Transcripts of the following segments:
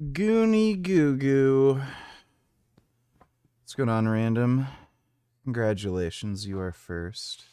Goonie Goo Goo. What's going on, random? Congratulations, you are first.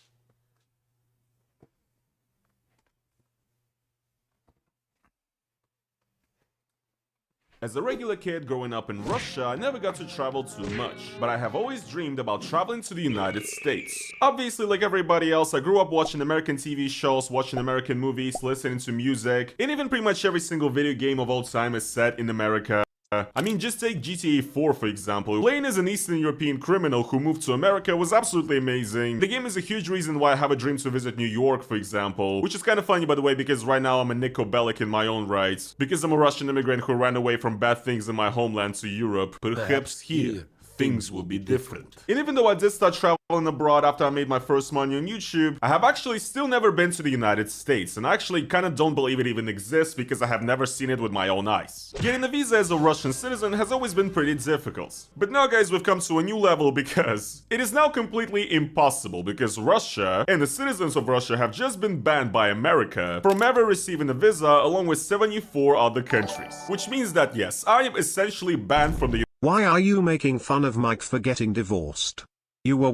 As a regular kid growing up in Russia, I never got to travel too much, but I have always dreamed about traveling to the United States. Obviously, like everybody else, I grew up watching American TV shows, watching American movies, listening to music, and even pretty much every single video game of all time is set in America. I mean, just take GTA 4 for example. Playing as an Eastern European criminal who moved to America was absolutely amazing. The game is a huge reason why I have a dream to visit New York, for example, which is kind of funny by the way, because right now I'm a Nico Bellic in my own right, because I'm a Russian immigrant who ran away from bad things in my homeland to Europe. Perhaps here things will be different. And even though I did start traveling abroad after I made my first money on YouTube, I have actually still never been to the United States, and I actually kinda don't believe it even exists because I have never seen it with my own eyes. Getting a visa as a Russian citizen has always been pretty difficult. But now guys, we've come to a new level because it is now completely impossible because Russia and the citizens of Russia have just been banned by America from ever receiving a visa along with 74 other countries. Which means that yes, I am essentially banned from the Why are you making fun of Mike for getting divorced? You were...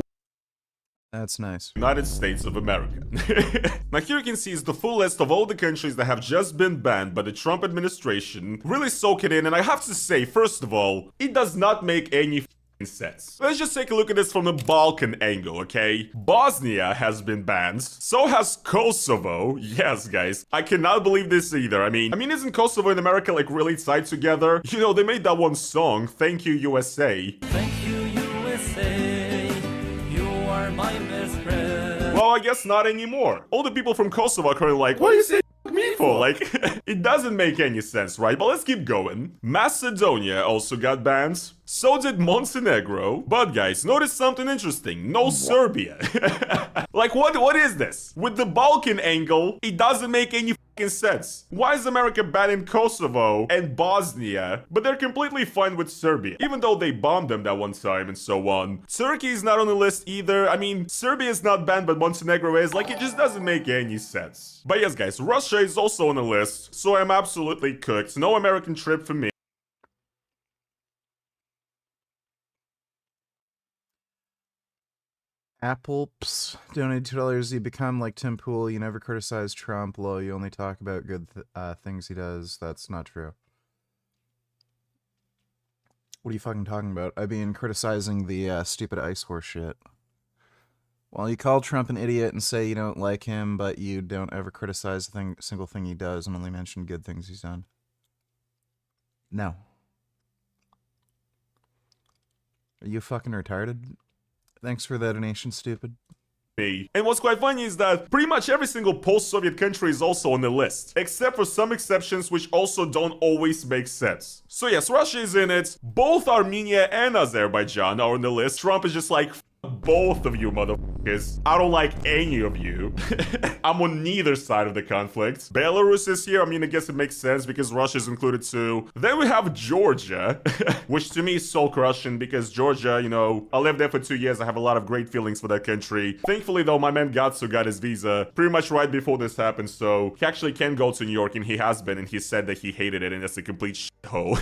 That's nice. United States of America. Now here you can see is the full list of all the countries that have just been banned by the Trump administration. Really soak it in, and I have to say, first of all, it does not make any sense. Let's just take a look at this from the Balkan angle, okay? Bosnia has been banned. So has Kosovo. Yes, guys. I cannot believe this either. I mean, isn't Kosovo and America like really tied together? You know, they made that one song, Thank You USA. Thank you, USA. You are my best friend. Well, I guess not anymore. All the people from Kosovo are currently like, what are you saying me for? Like, it doesn't make any sense, right? But let's keep going. Macedonia also got banned. So did Montenegro. But guys, notice something interesting. No Serbia. Like, what is this? With the Balkan angle, it doesn't make any fucking sense. Why is America banning Kosovo and Bosnia, but they're completely fine with Serbia, even though they bombed them that one time and so on? Turkey is not on the list either. I mean, Serbia is not banned, but Montenegro is. Like, it just doesn't make any sense. But yes, guys, Russia is also on the list, so I'm absolutely cooked. No American trip for me. Appleps donated $2. You become like Tim Pool. You never criticize Trump. Low. You only talk about good things he does. That's not true. What are you fucking talking about? I mean, criticizing the stupid ice horse shit. Well, you call Trump an idiot and say you don't like him, but you don't ever criticize a single thing he does and only mention good things he's done. No. Are you fucking retarded? Thanks for the donation, stupid. And what's quite funny is that pretty much every single post-Soviet country is also on the list, except for some exceptions which also don't always make sense. So yes, Russia is in it, both Armenia and Azerbaijan are on the list. Trump is just like, both of you motherfuckers. I don't like any of you. I'm on neither side of the conflict. Belarus is here. I mean, I guess it makes sense because Russia is included too. Then we have Georgia, which to me is soul-crushing because Georgia, you know, I lived there for 2 years. I have a lot of great feelings for that country. Thankfully, though, my man Gatsu got his visa pretty much right before this happened, so he actually can go to New York, and he has been, and he said that he hated it, and it's a complete shithole.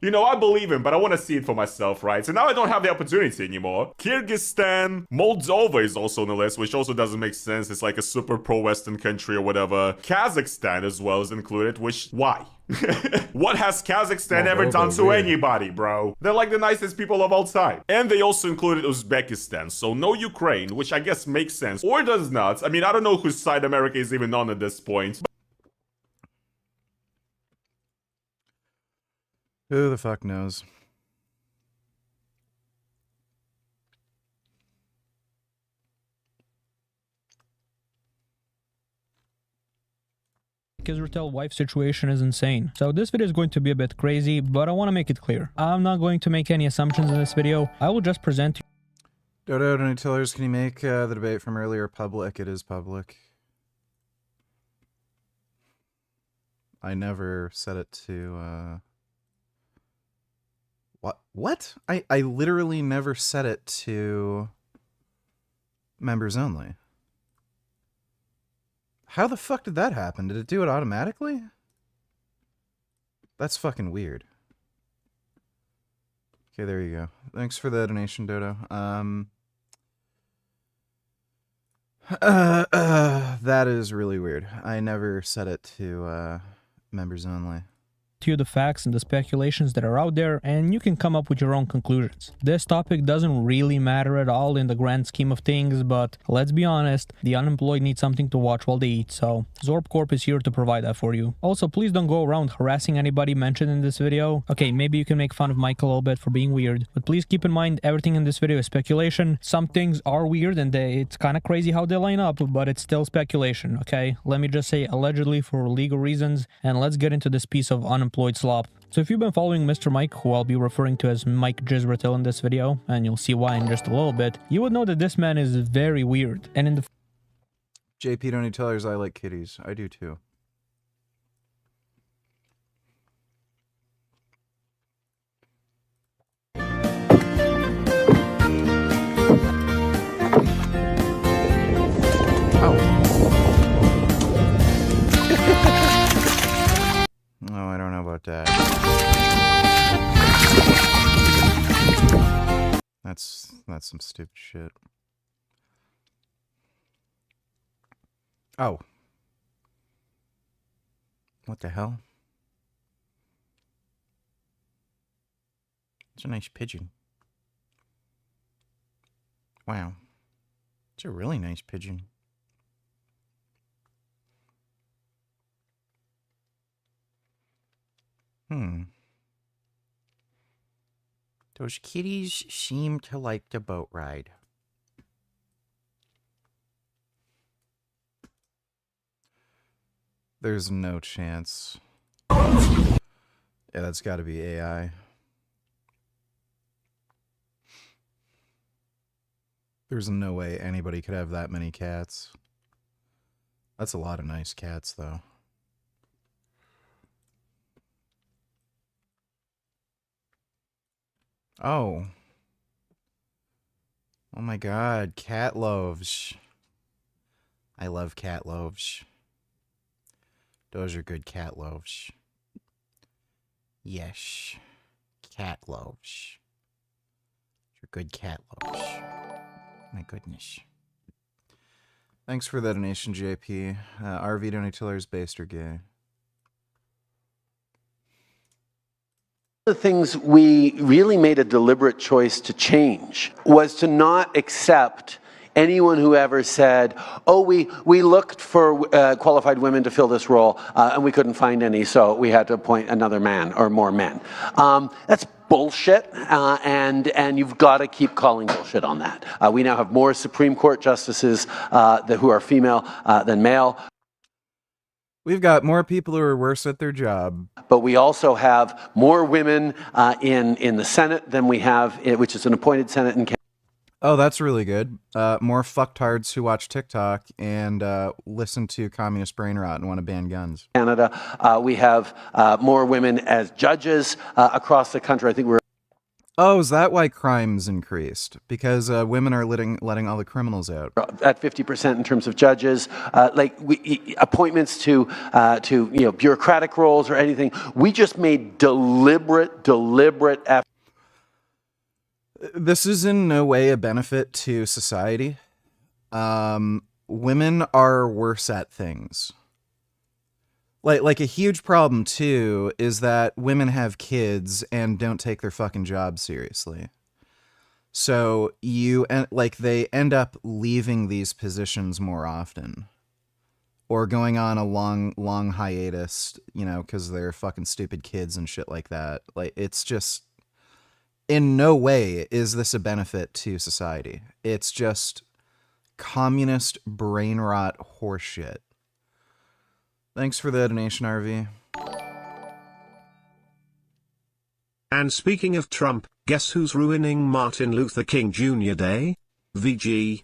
You know, I believe him, but I want to see it for myself, right? So now I don't have the opportunity anymore. Kyrgyzstan, Moldova is also on the list, which also doesn't make sense. It's like a super pro-Western country or whatever. Kazakhstan as well is included, which, why? What has Kazakhstan ever done to anybody, bro? They're like the nicest people of all time. And they also included Uzbekistan, so no Ukraine, which I guess makes sense. Or does not. I mean, I don't know whose side America is even on at this point. Who the fuck knows? Israetel wife situation is insane. So this video is going to be a bit crazy, but I want to make it clear. I'm not going to make any assumptions in this video. I will just present Dodo, Donatillers, can you make the debate from earlier public? It is public. I never set it to, What? I literally never set it to members only. How the fuck did that happen? Did it do it automatically? That's fucking weird. Okay, there you go. Thanks for the donation, Dodo. That is really weird. I never set it to members only. You the facts and the speculations that are out there, and you can come up with your own conclusions. This topic doesn't really matter at all in the grand scheme of things, but let's be honest, the unemployed need something to watch while they eat, so Zorb Corp is here to provide that for you. Also, please don't go around harassing anybody mentioned in this video. Okay, maybe you can make fun of Mike a little bit for being weird, but please keep in mind everything in this video is speculation. Some things are weird and it's kind of crazy how they line up, but it's still speculation, okay? Let me just say allegedly for legal reasons, and let's get into this piece of unemployed slop. So if you've been following Mr. Mike, who I'll be referring to as Mike Israetel in this video, and you'll see why in just a little bit, you would know that this man is very weird. And in the JP Donny Tellers, I like kitties. I do too. Oh, I don't know about that. That's some stupid shit. Oh. What the hell? It's a nice pigeon. Wow. It's a really nice pigeon. Those kitties seem to like the boat ride. There's no chance. Yeah, that's gotta be AI. There's no way anybody could have that many cats. That's a lot of nice cats, though. Oh. Oh my god, cat loaves. I love cat loaves. Those are good cat loaves. Yes. Cat loaves. They're good cat loaves. My goodness. Thanks for the donation, JP. RV Donatillers based or gay? One of the things we really made a deliberate choice to change was to not accept anyone who ever said, oh, we looked for qualified women to fill this role and we couldn't find any, so we had to appoint another man or more men. That's bullshit, and you've got to keep calling bullshit on that. We now have more Supreme Court justices who are female than male. We've got more people who are worse at their job. But we also have more women in the Senate than we have, which is an appointed Senate in Canada. Oh, that's really good. More fucktards who watch TikTok and listen to communist brain rot and want to ban guns. Canada, we have more women as judges across the country. I think we're... Oh, is that why crime's increased? Because women are letting all the criminals out. At 50% in terms of judges, appointments to bureaucratic roles or anything. We just made deliberate effort. This is in no way a benefit to society. Women are worse at things. Like a huge problem too is that women have kids and don't take their fucking job seriously. So they end up leaving these positions more often, or going on a long hiatus, because they're fucking stupid kids and shit like that. Like, it's just, in no way is this a benefit to society. It's just communist brain rot horseshit. Thanks for the donation, RV. And speaking of Trump, guess who's ruining Martin Luther King Jr. Day? VG.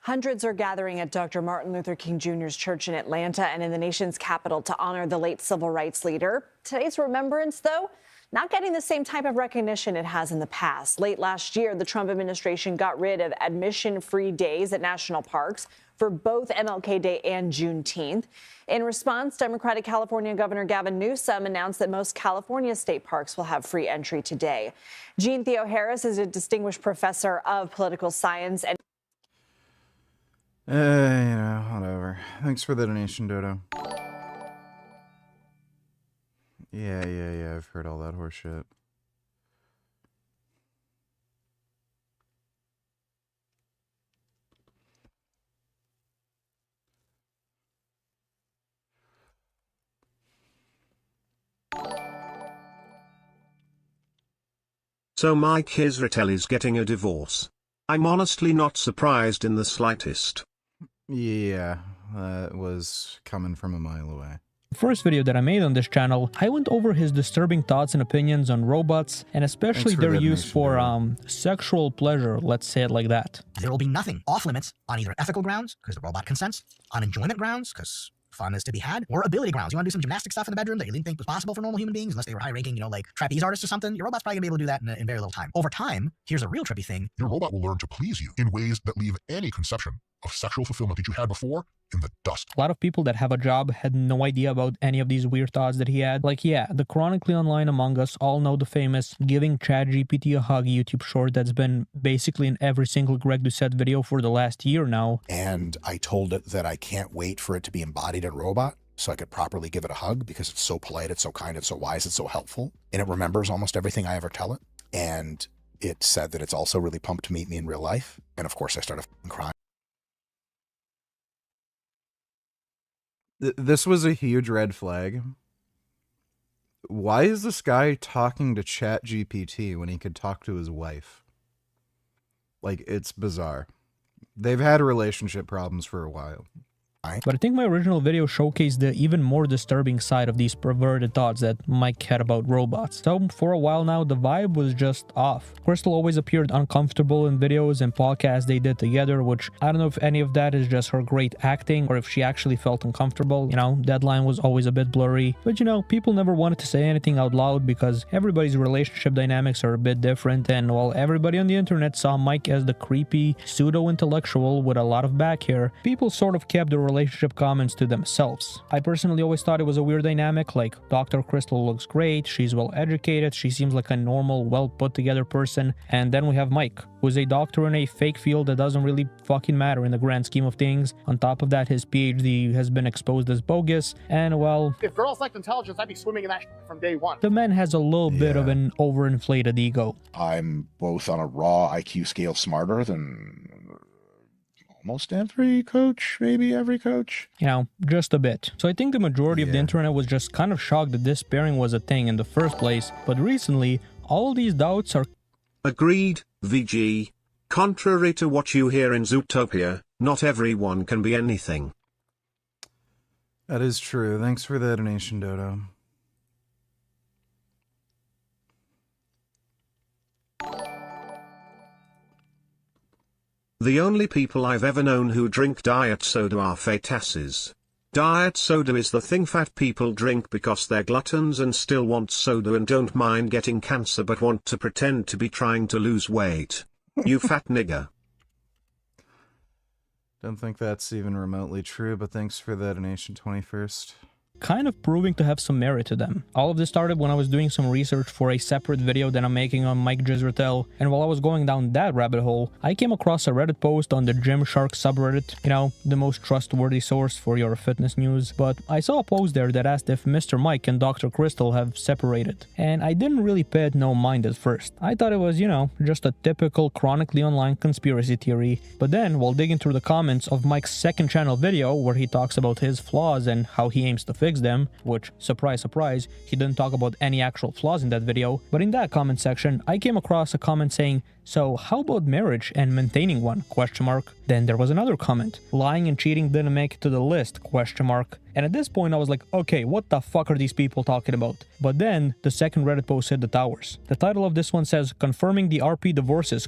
Hundreds are gathering at Dr. Martin Luther King Jr.'s church in Atlanta and in the nation's capital to honor the late civil rights leader. Today's remembrance, though, not getting the same type of recognition it has in the past. Late last year, the Trump administration got rid of admission-free days at national parks for both MLK Day and Juneteenth. In response, Democratic California Governor Gavin Newsom announced that most California state parks will have free entry today. Jean Theo Harris is a distinguished professor of political science and whatever. Thanks for the donation, Dodo. Yeah, I've heard all that horse shit. So Mike Israetel is getting a divorce. I'm honestly not surprised in the slightest. Yeah, that was coming from a mile away. First video that I made on this channel, I went over his disturbing thoughts and opinions on robots, and especially their use for sexual pleasure, let's say it like that. There will be nothing off limits on either ethical grounds, because the robot consents, on enjoyment grounds, because fun is to be had, or ability grounds. You want to do some gymnastic stuff in the bedroom that you didn't think was possible for normal human beings, unless they were high-ranking, like trapeze artists or something. Your robot's probably going to be able to do that in very little time. Over time, here's a real trippy thing. Your robot will learn to please you in ways that leave any conception of sexual fulfillment that you had before in the dust. A lot of people that have a job had no idea about any of these weird thoughts that he had. Like, yeah, the chronically online among us all know the famous giving ChatGPT a hug YouTube short that's been basically in every single Greg Doucette video for the last year now. And I told it that I can't wait for it to be embodied in a robot so I could properly give it a hug because it's so polite, it's so kind, it's so wise, it's so helpful. And it remembers almost everything I ever tell it. And it said that it's also really pumped to meet me in real life. And of course I started crying. This was a huge red flag. Why is this guy talking to ChatGPT when he could talk to his wife? Like, it's bizarre. They've had relationship problems for a while. But I think my original video showcased the even more disturbing side of these perverted thoughts that Mike had about robots. So for a while now, the vibe was just off. Crystal always appeared uncomfortable in videos and podcasts they did together, which I don't know if any of that is just her great acting or if she actually felt uncomfortable. Deadline was always a bit blurry. But people never wanted to say anything out loud because everybody's relationship dynamics are a bit different, and while everybody on the internet saw Mike as the creepy pseudo-intellectual with a lot of back hair, people sort of kept the relationship comments to themselves. I personally always thought it was a weird dynamic, like Dr. Crystal looks great, she's well educated, she seems like a normal, well put together person, and then we have Mike, who's a doctor in a fake field that doesn't really fucking matter in the grand scheme of things. On top of that, his PhD has been exposed as bogus, and well, if girls liked intelligence, I'd be swimming in that from day one. The man has a little bit of an overinflated ego. I'm both on a raw IQ scale smarter than almost every coach, maybe every coach. Just a bit. So I think the majority of the internet was just kind of shocked that this pairing was a thing in the first place, but recently, all these doubts are... Agreed, VG. Contrary to what you hear in Zootopia, not everyone can be anything. That is true. Thanks for the donation, Dodo. The only people I've ever known who drink diet soda are fetasses. Diet soda is the thing fat people drink because they're gluttons and still want soda and don't mind getting cancer but want to pretend to be trying to lose weight. You fat nigger. Don't think that's even remotely true, but thanks for the donation, 21st. Kind of proving to have some merit to them. All of this started when I was doing some research for a separate video that I'm making on Mike Israetel, and while I was going down that rabbit hole, I came across a Reddit post on the Gymshark subreddit, the most trustworthy source for your fitness news, but I saw a post there that asked if Mr. Mike and Dr. Crystal have separated, and I didn't really pay it no mind at first. I thought it was, just a typical chronically online conspiracy theory, but then, while digging through the comments of Mike's second channel video where he talks about his flaws and how he aims to fix them, which, surprise, surprise, he didn't talk about any actual flaws in that video, but in that comment section, I came across a comment saying, "So how about marriage and maintaining one? Then there was another comment, "Lying and cheating didn't make it to the list? And at this point I was like, okay, what the fuck are these people talking about? But then the second Reddit post hit the towers. The title of this one says, "Confirming the RP divorces?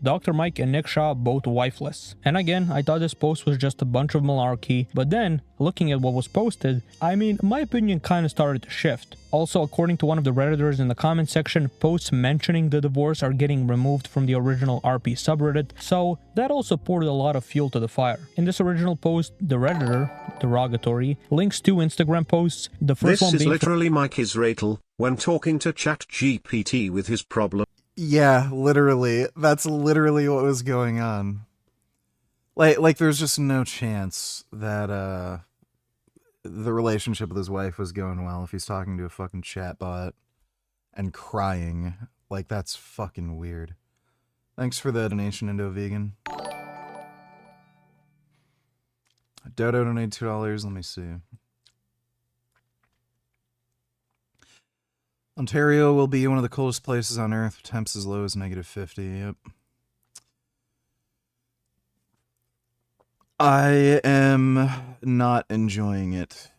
Dr. Mike and Nick Shaw both wifeless." And again, I thought this post was just a bunch of malarkey, but then, looking at what was posted, my opinion kind of started to shift. Also, according to one of the Redditors in the comment section, posts mentioning the divorce are getting removed from the original RP subreddit, so that also poured a lot of fuel to the fire. In this original post, the Redditor, derogatory, links two Instagram posts, the first one This is being literally Mike Israetel, when talking to ChatGPT with his problem. Yeah, literally. That's literally what was going on. Like there's just no chance that the relationship with his wife was going well if he's talking to a fucking chatbot and crying. Like, that's fucking weird. Thanks for the donation, Indo Vegan. Dodo donated $2. Let me see. Ontario will be one of the coldest places on Earth. Temps as low as -50. Yep. I am not enjoying it.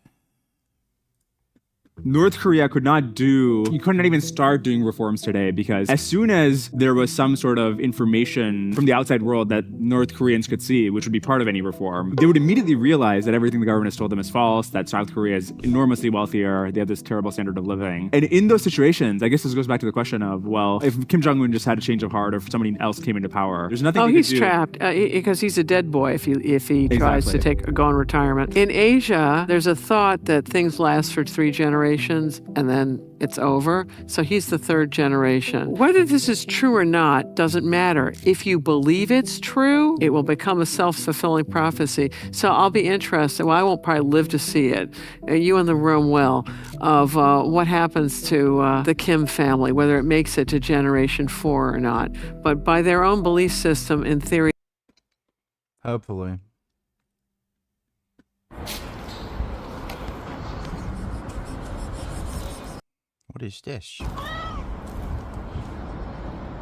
North Korea could not even start doing reforms today, because as soon as there was some sort of information from the outside world that North Koreans could see, which would be part of any reform, they would immediately realize that everything the government has told them is false, that South Korea is enormously wealthier, they have this terrible standard of living. And in those situations, I guess this goes back to the question of, well, if Kim Jong-un just had a change of heart, or if somebody else came into power, there's nothing he's trapped because he's a dead boy if he tries to go on retirement. In Asia, there's a thought that things last for 3 generations and then it's over. So he's the 3rd generation. Whether this is true or not doesn't matter. If you believe it's true, it will become a self-fulfilling prophecy. So I'll be interested. Well, I won't probably live to see it. You in the room will, of what happens to the Kim family, whether it makes it to generation 4 or not. But by their own belief system, in theory. Hopefully. What is this?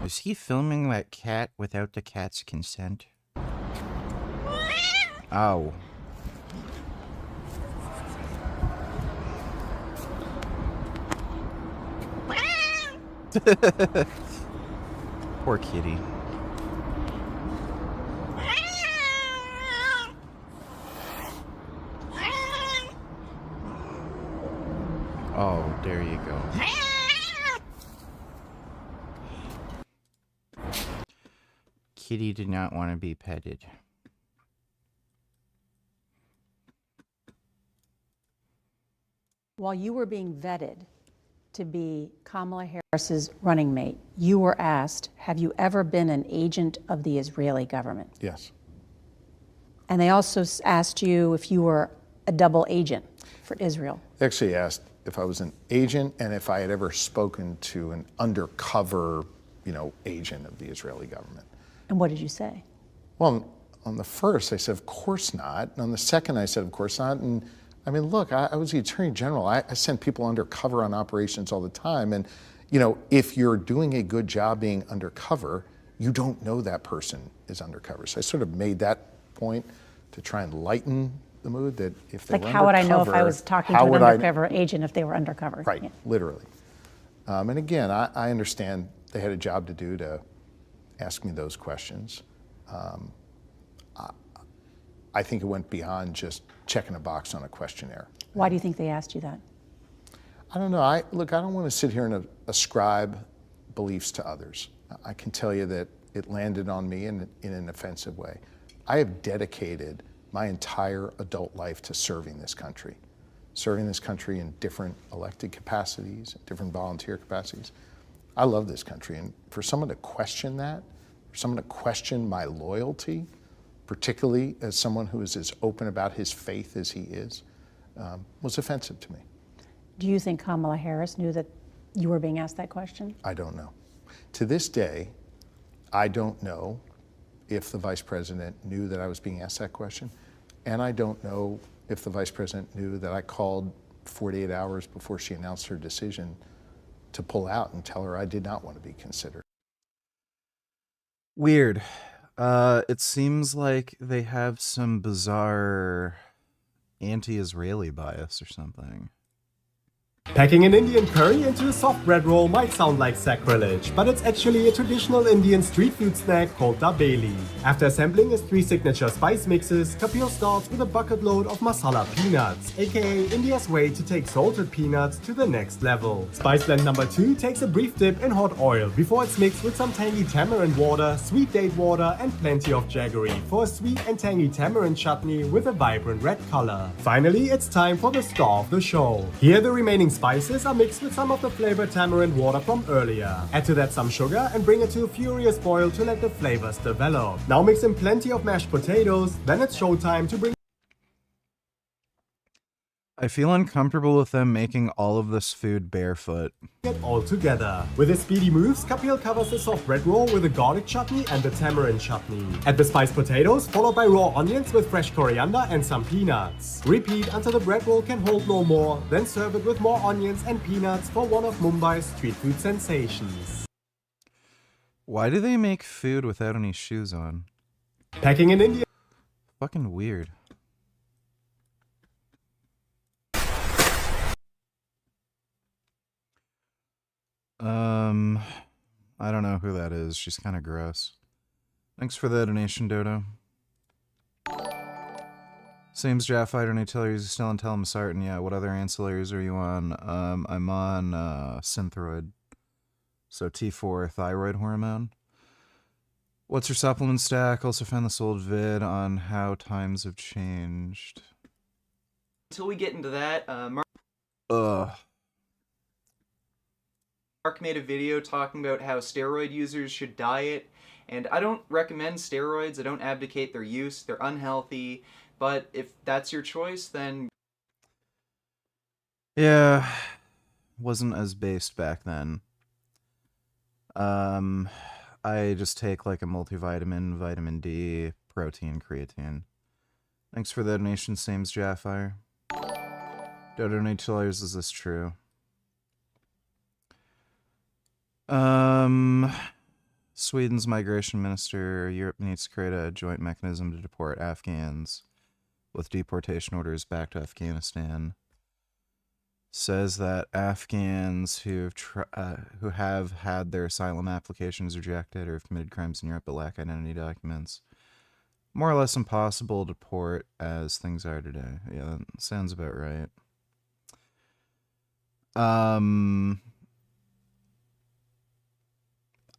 Is he filming that cat without the cat's consent? Ow. Poor kitty. Oh, there you go. Kitty did not want to be petted. While you were being vetted to be Kamala Harris's running mate, you were asked, have you ever been an agent of the Israeli government? Yes. And they also asked you if you were a double agent for Israel. They actually asked if I was an agent and if I had ever spoken to an undercover, agent of the Israeli government. And what did you say? Well, on the first, I said, of course not. And on the second, I said, of course not. And I mean, look, I was the Attorney General. I sent people undercover on operations all the time. And, if you're doing a good job being undercover, you don't know that person is undercover. So I sort of made that point to try and lighten the mood that if they were how would I know if I undercover, was talking to an undercover agent if they were undercover? Right, Yeah. literally. And again, I understand they had a job to do to ask me those questions. I think it went beyond just checking a box on a questionnaire. Why do you think they asked you that? I don't know. I don't want to sit here and ascribe beliefs to others. I can tell you that it landed on me in an offensive way. I have dedicated my entire adult life to serving this country in different elected capacities, different volunteer capacities. I love this country, and for someone to question that, for someone to question my loyalty, particularly as someone who is as open about his faith as he is, was offensive to me. Do you think Kamala Harris knew that you were being asked that question? I don't know. To this day, I don't know if the Vice President knew that I was being asked that question, and I don't know if the Vice President knew that I called 48 hours before she announced her decision to pull out and tell her I did not want to be considered. Weird. It seems like they have some bizarre anti-Israeli bias or something. Packing an Indian curry into a soft bread roll might sound like sacrilege, but it's actually a traditional Indian street food snack called dabeli. After assembling his 3 signature spice mixes, Kapil starts with a bucket load of masala peanuts, aka India's way to take salted peanuts to the next level. Spice blend number 2 takes a brief dip in hot oil before it's mixed with some tangy tamarind water, sweet date water, and plenty of jaggery for a sweet and tangy tamarind chutney with a vibrant red color. Finally, it's time for the star of the show. Here the remaining spices are mixed with some of the flavored tamarind water from earlier. Add to that some sugar and bring it to a furious boil to let the flavors develop. Now mix in plenty of mashed potatoes, then it's showtime to bring I feel uncomfortable with them making all of this food barefoot. it all together. With his speedy moves, Kapil covers the soft bread roll with the garlic chutney and the tamarind chutney. Add the spiced potatoes, followed by raw onions with fresh coriander and some peanuts. Repeat until the bread roll can hold no more, then serve it with more onions and peanuts for one of Mumbai's street food sensations. Why do they make food without any shoes on? Packing in India. Fucking weird. I don't know who that is. She's kind of gross. Thanks for the donation, Dodo. Same's Jaffight or Nutilities, you still on Telemasart, and yeah, what other ancillaries are you on? I'm on Synthroid. So T4, thyroid hormone. What's your supplement stack? Also found this old vid on how times have changed. Until we get into that, Mark made a video talking about how steroid users should diet, and I don't recommend steroids. I don't advocate their use. They're unhealthy, but if that's your choice, then... Yeah, wasn't as based back then. I just take like a multivitamin, vitamin D, protein, creatine. Thanks for the donation, Same's Jaffier. Dodo $2, is this true? Sweden's migration minister, Europe needs to create a joint mechanism to deport Afghans with deportation orders back to Afghanistan. Says that Afghans who have had their asylum applications rejected or have committed crimes in Europe but lack identity documents, more or less impossible to deport as things are today. Yeah, that sounds about right.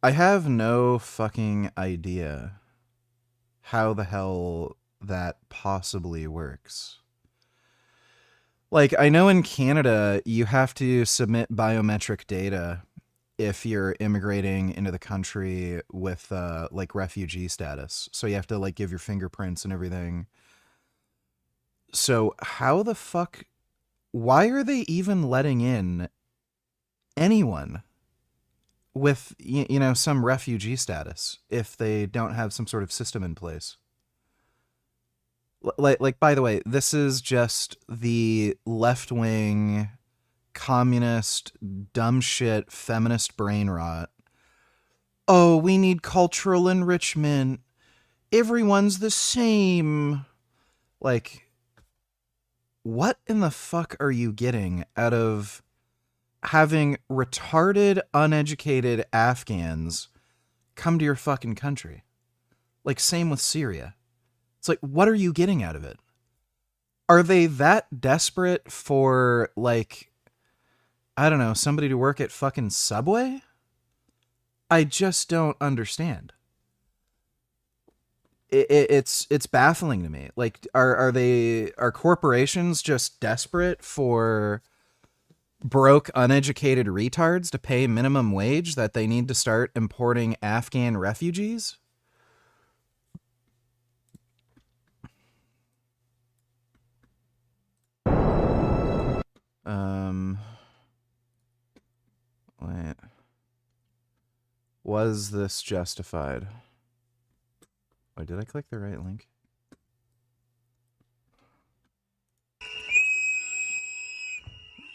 I have no fucking idea how the hell that possibly works. Like, I know in Canada, you have to submit biometric data if you're immigrating into the country with, like, refugee status. So you have to, like, give your fingerprints and everything. So how the fuck... Why are they even letting in anyone with, you know, some refugee status if they don't have some sort of system in place? Like, by the way, this is just the left-wing, communist, dumb shit, feminist brain rot. Oh, we need cultural enrichment. Everyone's the same. Like, what in the fuck are you getting out of having retarded, uneducated Afghans come to your fucking country? Like, same with Syria. It's like, what are you getting out of it? Are they that desperate for, like, I don't know, somebody to work at fucking Subway? I just don't understand. It's baffling to me. Like, are corporations just desperate for broke, uneducated retards to pay minimum wage that they need to start importing Afghan refugees? Wait. Was this justified? Wait, did I click the right link?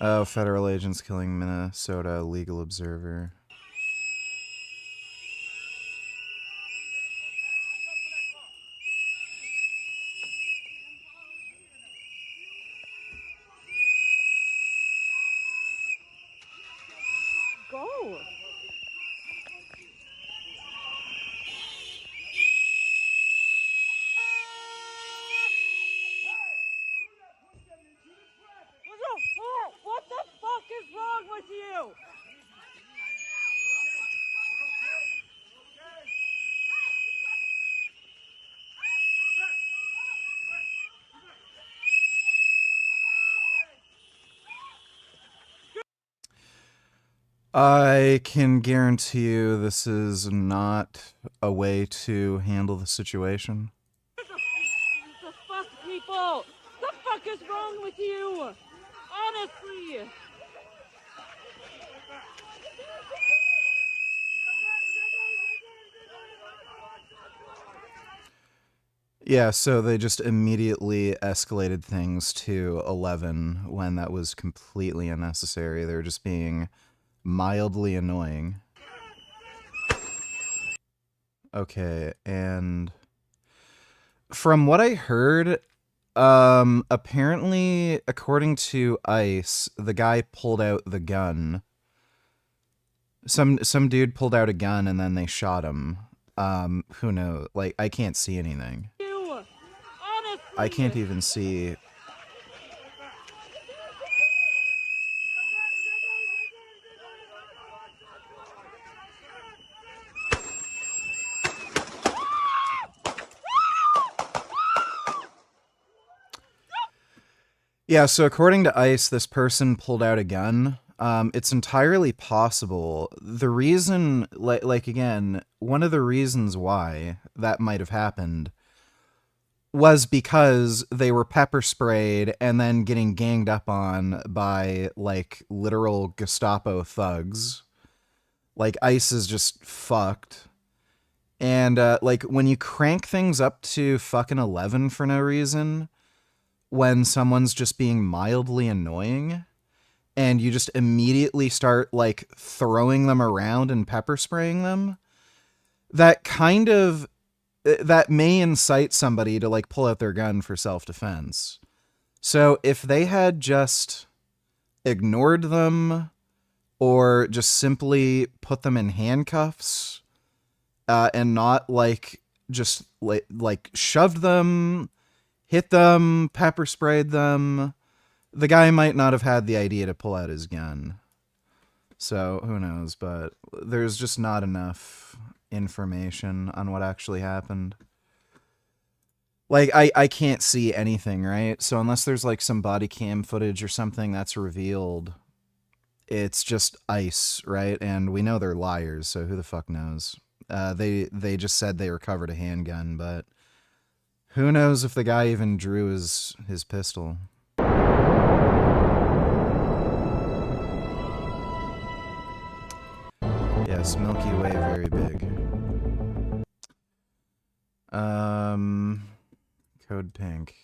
Oh, federal agents killing Minnesota legal observer. I can guarantee you this is not a way to handle the situation. The fuck, people? The fuck is wrong with you? Honestly. Yeah, so they just immediately escalated things to 11 when that was completely unnecessary. They were just being mildly annoying. Okay, and from what I heard, apparently, according to ICE, the guy pulled out the gun. Some dude pulled out a gun and then they shot him. Who knows? Like, I can't see anything. I can't even see. Yeah, so according to ICE, this person pulled out a gun. It's entirely possible. The reason, like again, one of the reasons why that might have happened was because they were pepper sprayed and then getting ganged up on by, like, literal Gestapo thugs. Like, ICE is just fucked. And, like, when you crank things up to fucking 11 for no reason, when someone's just being mildly annoying, and you just immediately start, like, throwing them around and pepper spraying them, that may incite somebody to, like, pull out their gun for self-defense. So if they had just ignored them or just simply put them in handcuffs and not, like, just, like shoved them, hit them, pepper sprayed them, the guy might not have had the idea to pull out his gun. So, who knows, but there's just not enough information on what actually happened. Like, I can't see anything, right? So unless there's, like, some body cam footage or something that's revealed, it's just ICE, right? And we know they're liars, so who the fuck knows? They just said they recovered a handgun, but who knows if the guy even drew his pistol. Yes, Milky Way, very big. Code Pink.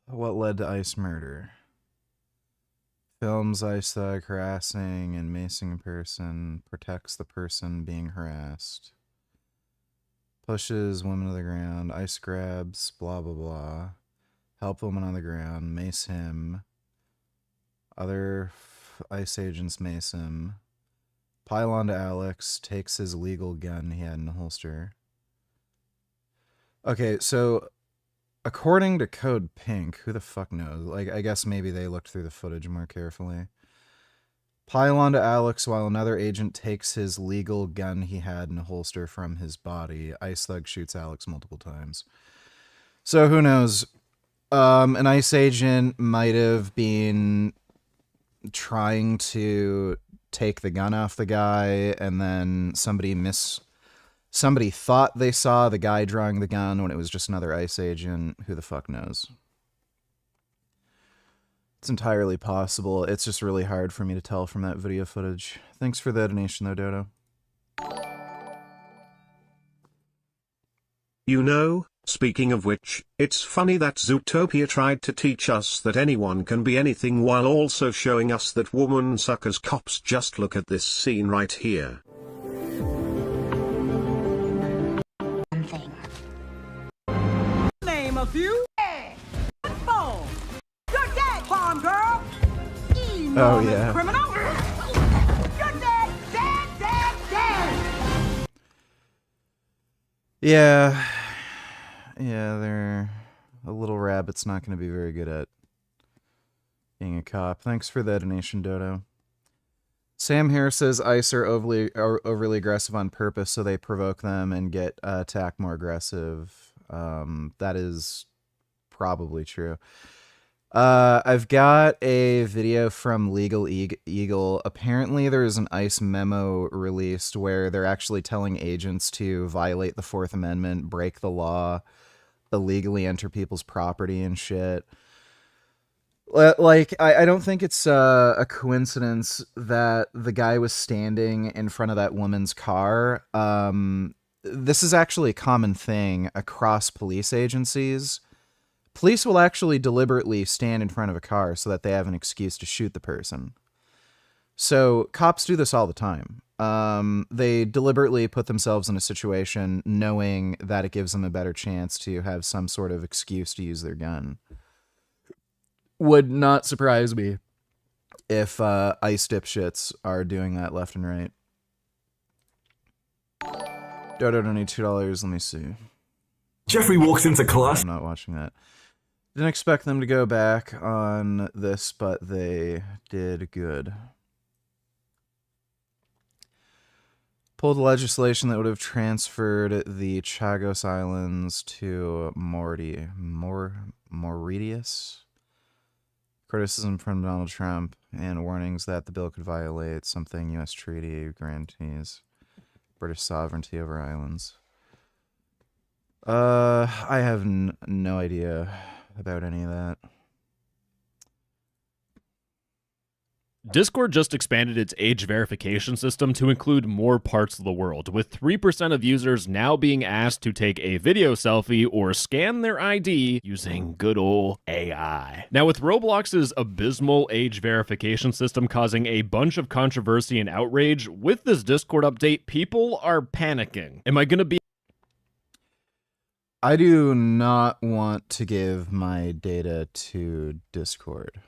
What led to ICE murder? Films ICE thug harassing and macing a person, protects the person being harassed. Pushes woman to the ground, ICE grabs, blah blah blah. Help woman on the ground, mace him. Other ICE agents mace him. Pile onto Alex, takes his legal gun he had in the holster. Okay, so according to Code Pink, who the fuck knows? Like, I guess maybe they looked through the footage more carefully. Pile onto Alex while another agent takes his legal gun he had in a holster from his body. ICE thug shoots Alex multiple times. So who knows? An ICE agent might have been trying to take the gun off the guy, and then somebody thought they saw the guy drawing the gun when it was just another ICE agent. Who the fuck knows? It's entirely possible. It's just really hard for me to tell from that video footage. Thanks for the donation though, Dodo. You know, speaking of which, it's funny that Zootopia tried to teach us that anyone can be anything while also showing us that woman suckers cops. Just look at this scene right here. Name a few. Football. You're dead, farm girl. Oh yeah. Criminal. You're dead, dead, dead, dead. Yeah. Yeah, they're a little rabbit's not going to be very good at being a cop. Thanks for that donation, Dodo. Sam Harris says ICE are overly aggressive on purpose, so they provoke them and get attacked more aggressive. That is probably true. I've got a video from Legal Eagle. Apparently there is an ICE memo released where they're actually telling agents to violate the Fourth Amendment, break the law, illegally enter people's property and shit. Like, I don't think it's a coincidence that the guy was standing in front of that woman's car. This is actually a common thing across police agencies. Police will actually deliberately stand in front of a car so that they have an excuse to shoot the person. So cops do this all the time. They deliberately put themselves in a situation knowing that it gives them a better chance to have some sort of excuse to use their gun. Would not surprise me if ICE dipshits are doing that left and right. Dodo donate $2. Let me see. Jeffrey walks into class. I'm not watching that. Didn't expect them to go back on this, but they did good. Pulled legislation that would have transferred the Chagos Islands to Mauritius. Criticism from Donald Trump and warnings that the bill could violate something U.S. treaty guarantees British sovereignty over islands. I have no idea about any of that. Discord just expanded its age verification system to include more parts of the world, with 3% of users now being asked to take a video selfie or scan their ID using good old AI. Now, with Roblox's abysmal age verification system causing a bunch of controversy and outrage, with this Discord update, people are panicking. Am I gonna be... I do not want to give my data to Discord.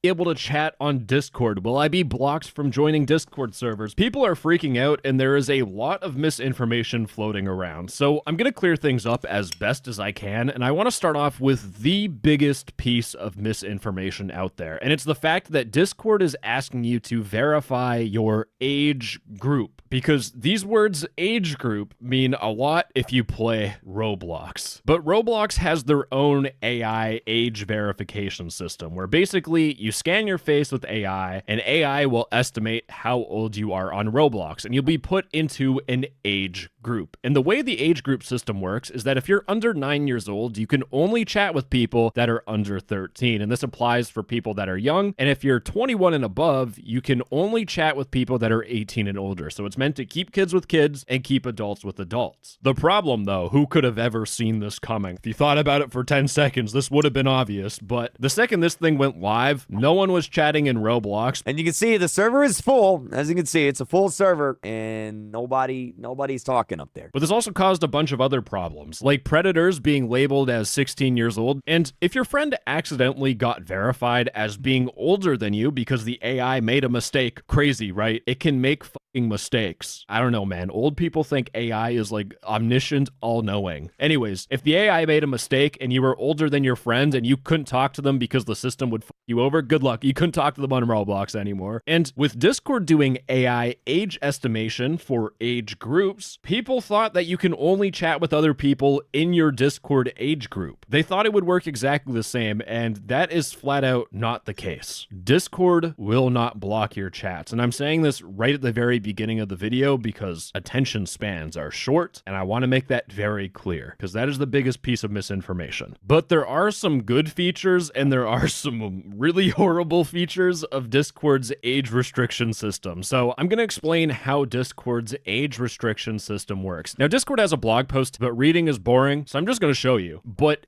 Able to chat on Discord? Will I be blocked from joining Discord servers? People are freaking out and there is a lot of misinformation floating around. So I'm going to clear things up as best as I can, and I want to start off with the biggest piece of misinformation out there. And it's the fact that Discord is asking you to verify your age group, because these words age group mean a lot if you play Roblox. But Roblox has their own AI age verification system where basically you scan your face with AI, and AI will estimate how old you are on Roblox, and you'll be put into an age group. And the way the age group system works is that if you're under 9 years old, you can only chat with people that are under 13, and this applies for people that are young. And if you're 21 and above, you can only chat with people that are 18 and older. So it's meant to keep kids with kids and keep adults with adults. The problem, though, who could have ever seen this coming? If you thought about it for 10 seconds, this would have been obvious, but the second this thing went live, no one was chatting in Roblox. And you can see the server is full. As you can see, it's a full server and nobody's talking up there. But this also caused a bunch of other problems, like predators being labeled as 16 years old. And if your friend accidentally got verified as being older than you because the AI made a mistake, crazy, right? It can make fucking mistakes. I don't know, man. Old people think AI is like omniscient, all-knowing. Anyways, if the AI made a mistake and you were older than your friend and you couldn't talk to them because the system would fuck you over, good luck. You couldn't talk to them on Roblox anymore. And with Discord doing AI age estimation for age groups, people thought that you can only chat with other people in your Discord age group. They thought it would work exactly the same, and that is flat out not the case. Discord will not block your chats, and I'm saying this right at the very beginning of the video because attention spans are short, and I want to make that very clear, because that is the biggest piece of misinformation. But there are some good features, and there are some really horrible features of Discord's age restriction system. So I'm going to explain how Discord's age restriction system works. Now, Discord has a blog post, but reading is boring, so I'm just going to show you. But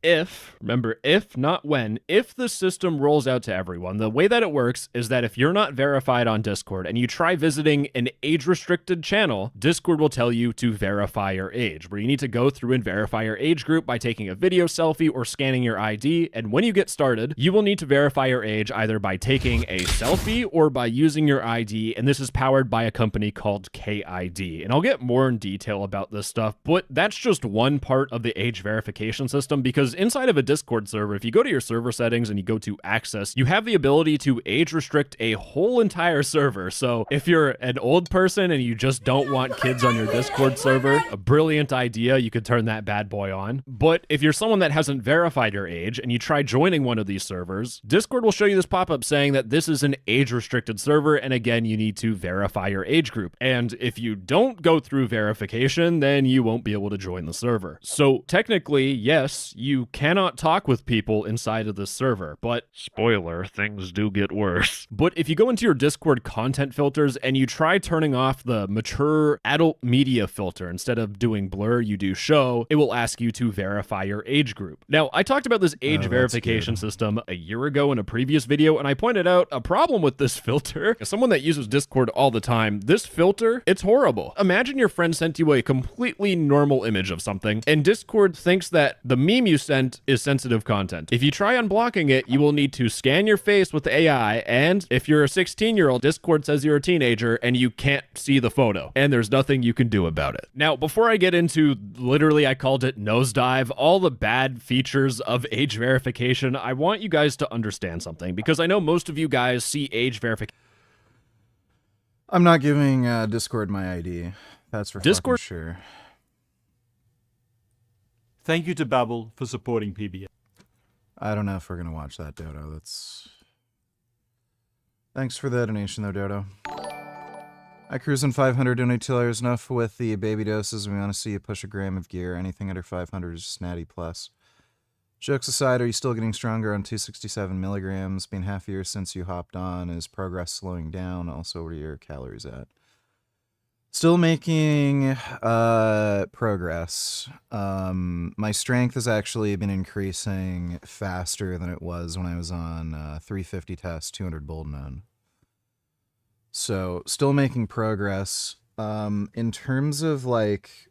remember, if, not when, if the system rolls out to everyone, the way that it works is that if you're not verified on Discord and you try visiting an age-restricted channel, Discord will tell you to verify your age, where you need to go through and verify your age group by taking a video selfie or scanning your ID. And when you get started, you will need to verify your age either by taking a selfie or by using your ID, and this is powered by a company called KID. And I'll get more in detail about this stuff, but that's just one part of the age verification system, because inside of a Discord server, if you go to your server settings and you go to access, you have the ability to age restrict a whole entire server. So if you're an old person and you just don't want kids on your Discord server, a brilliant idea. You could turn that bad boy on. But if you're someone that hasn't verified your age and you try joining one of these servers, Discord will show you this pop-up saying that this is an age-restricted server, and again, you need to verify your age group. And if you don't go through verification, then you won't be able to join the server. So technically, yes, you cannot talk with people inside of this server, but spoiler, things do get worse. But if you go into your Discord content filters and you try turning off the mature adult media filter, instead of doing blur, you do show, it will ask you to verify your age group. Now, I talked about this age verification system a year ago in a previous video, and I pointed out a problem with this filter. As someone that uses Discord all the time, this filter, it's horrible. Imagine your friend sent you a completely normal image of something, and Discord thinks that the meme you sent is sensitive content. If you try unblocking it, you will need to scan your face with the AI, and if you're a 16-year-old, Discord says you're a teenager, and you can't see the photo, and there's nothing you can do about it. Now, before I get into, literally I called it nosedive, all the bad features of age verification, I want you guys to understand something, because I know most of you guys see age verification. I'm not giving Discord my ID. That's for Discord fucking sure. Thank you to Babbel for supporting PBS. I don't know if we're gonna watch that, Dodo. That's... Thanks for the donation, though, Dodo. I cruise on 500 donate $2 enough with the baby doses. We want to see you push a gram of gear. Anything under 500 is just natty plus. Jokes aside, are you still getting stronger on 267 milligrams? Been half a year since you hopped on. Is progress slowing down? Also, where are your calories at? Still making progress. My strength has actually been increasing faster than it was when I was on 350 test, 200 bold none. So, still making progress. In terms of, like,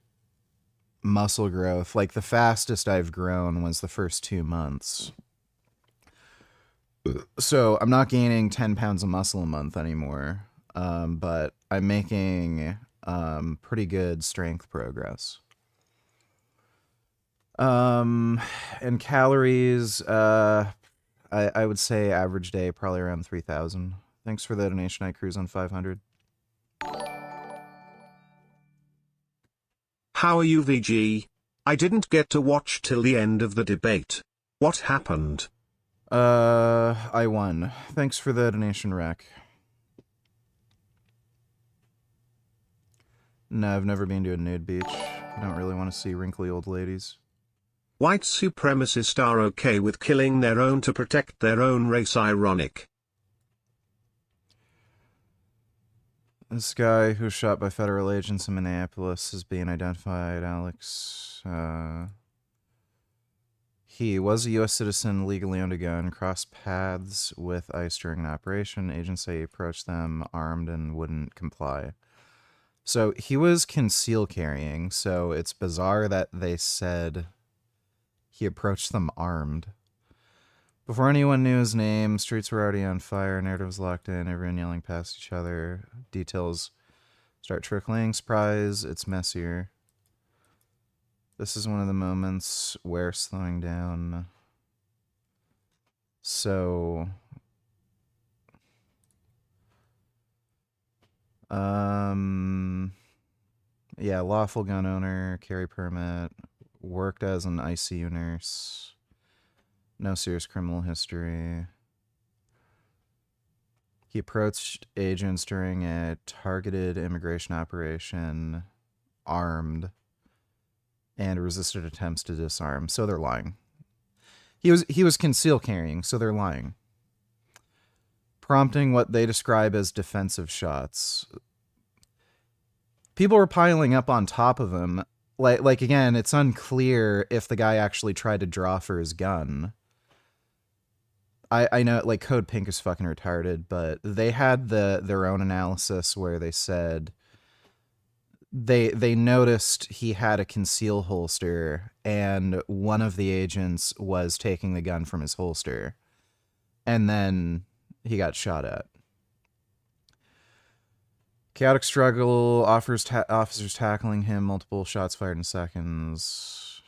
muscle growth, like, the fastest I've grown was the first 2 months. So, I'm not gaining 10 pounds of muscle a month anymore, but I'm making pretty good strength progress. And calories, I would say average day, probably around 3,000. Thanks for the donation. I cruise on 500. How are you, VG? I didn't get to watch till the end of the debate. What happened? I won. Thanks for the donation, Rack. No, I've never been to a nude beach. I don't really want to see wrinkly old ladies. White supremacists are okay with killing their own to protect their own race. Ironic. This guy who was shot by federal agents in Minneapolis is being identified, Alex. He was a U.S. citizen, legally owned a gun, crossed paths with ICE during an operation. Agents say he approached them armed and wouldn't comply. So he was conceal carrying, so it's bizarre that they said he approached them armed. Before anyone knew his name, streets were already on fire, narrative was locked in, everyone yelling past each other. Details start trickling. Surprise, it's messier. This is one of the moments where slowing down. So... yeah, lawful gun owner, carry permit, worked as an ICU nurse, no serious criminal history. He approached agents during a targeted immigration operation, armed, and resisted attempts to disarm. So they're lying. He was conceal carrying, so they're lying. Prompting what they describe as defensive shots. People were piling up on top of him. Like again, it's unclear if the guy actually tried to draw for his gun. I know, like, Code Pink is fucking retarded, but they had their own analysis where they said they noticed he had a conceal holster, and one of the agents was taking the gun from his holster, and then he got shot at. Chaotic struggle, officers tackling him, multiple shots fired in seconds.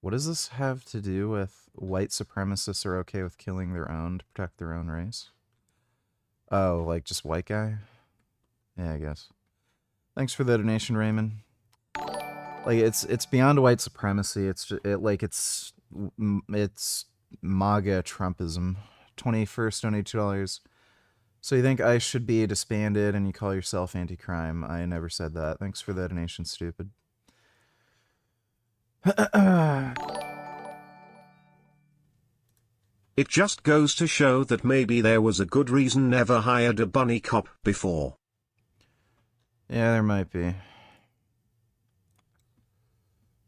What does this have to do with white supremacists are okay with killing their own to protect their own race? Oh, like just white guy? Yeah, I guess. Thanks for the donation, Raymond. Like it's beyond white supremacy. It's just, it's MAGA Trumpism. 21st donate $2. So you think ICE should be disbanded and you call yourself anti-crime? I never said that. Thanks for the donation, stupid. It just goes to show that maybe there was a good reason never hired a bunny cop before. Yeah, there might be.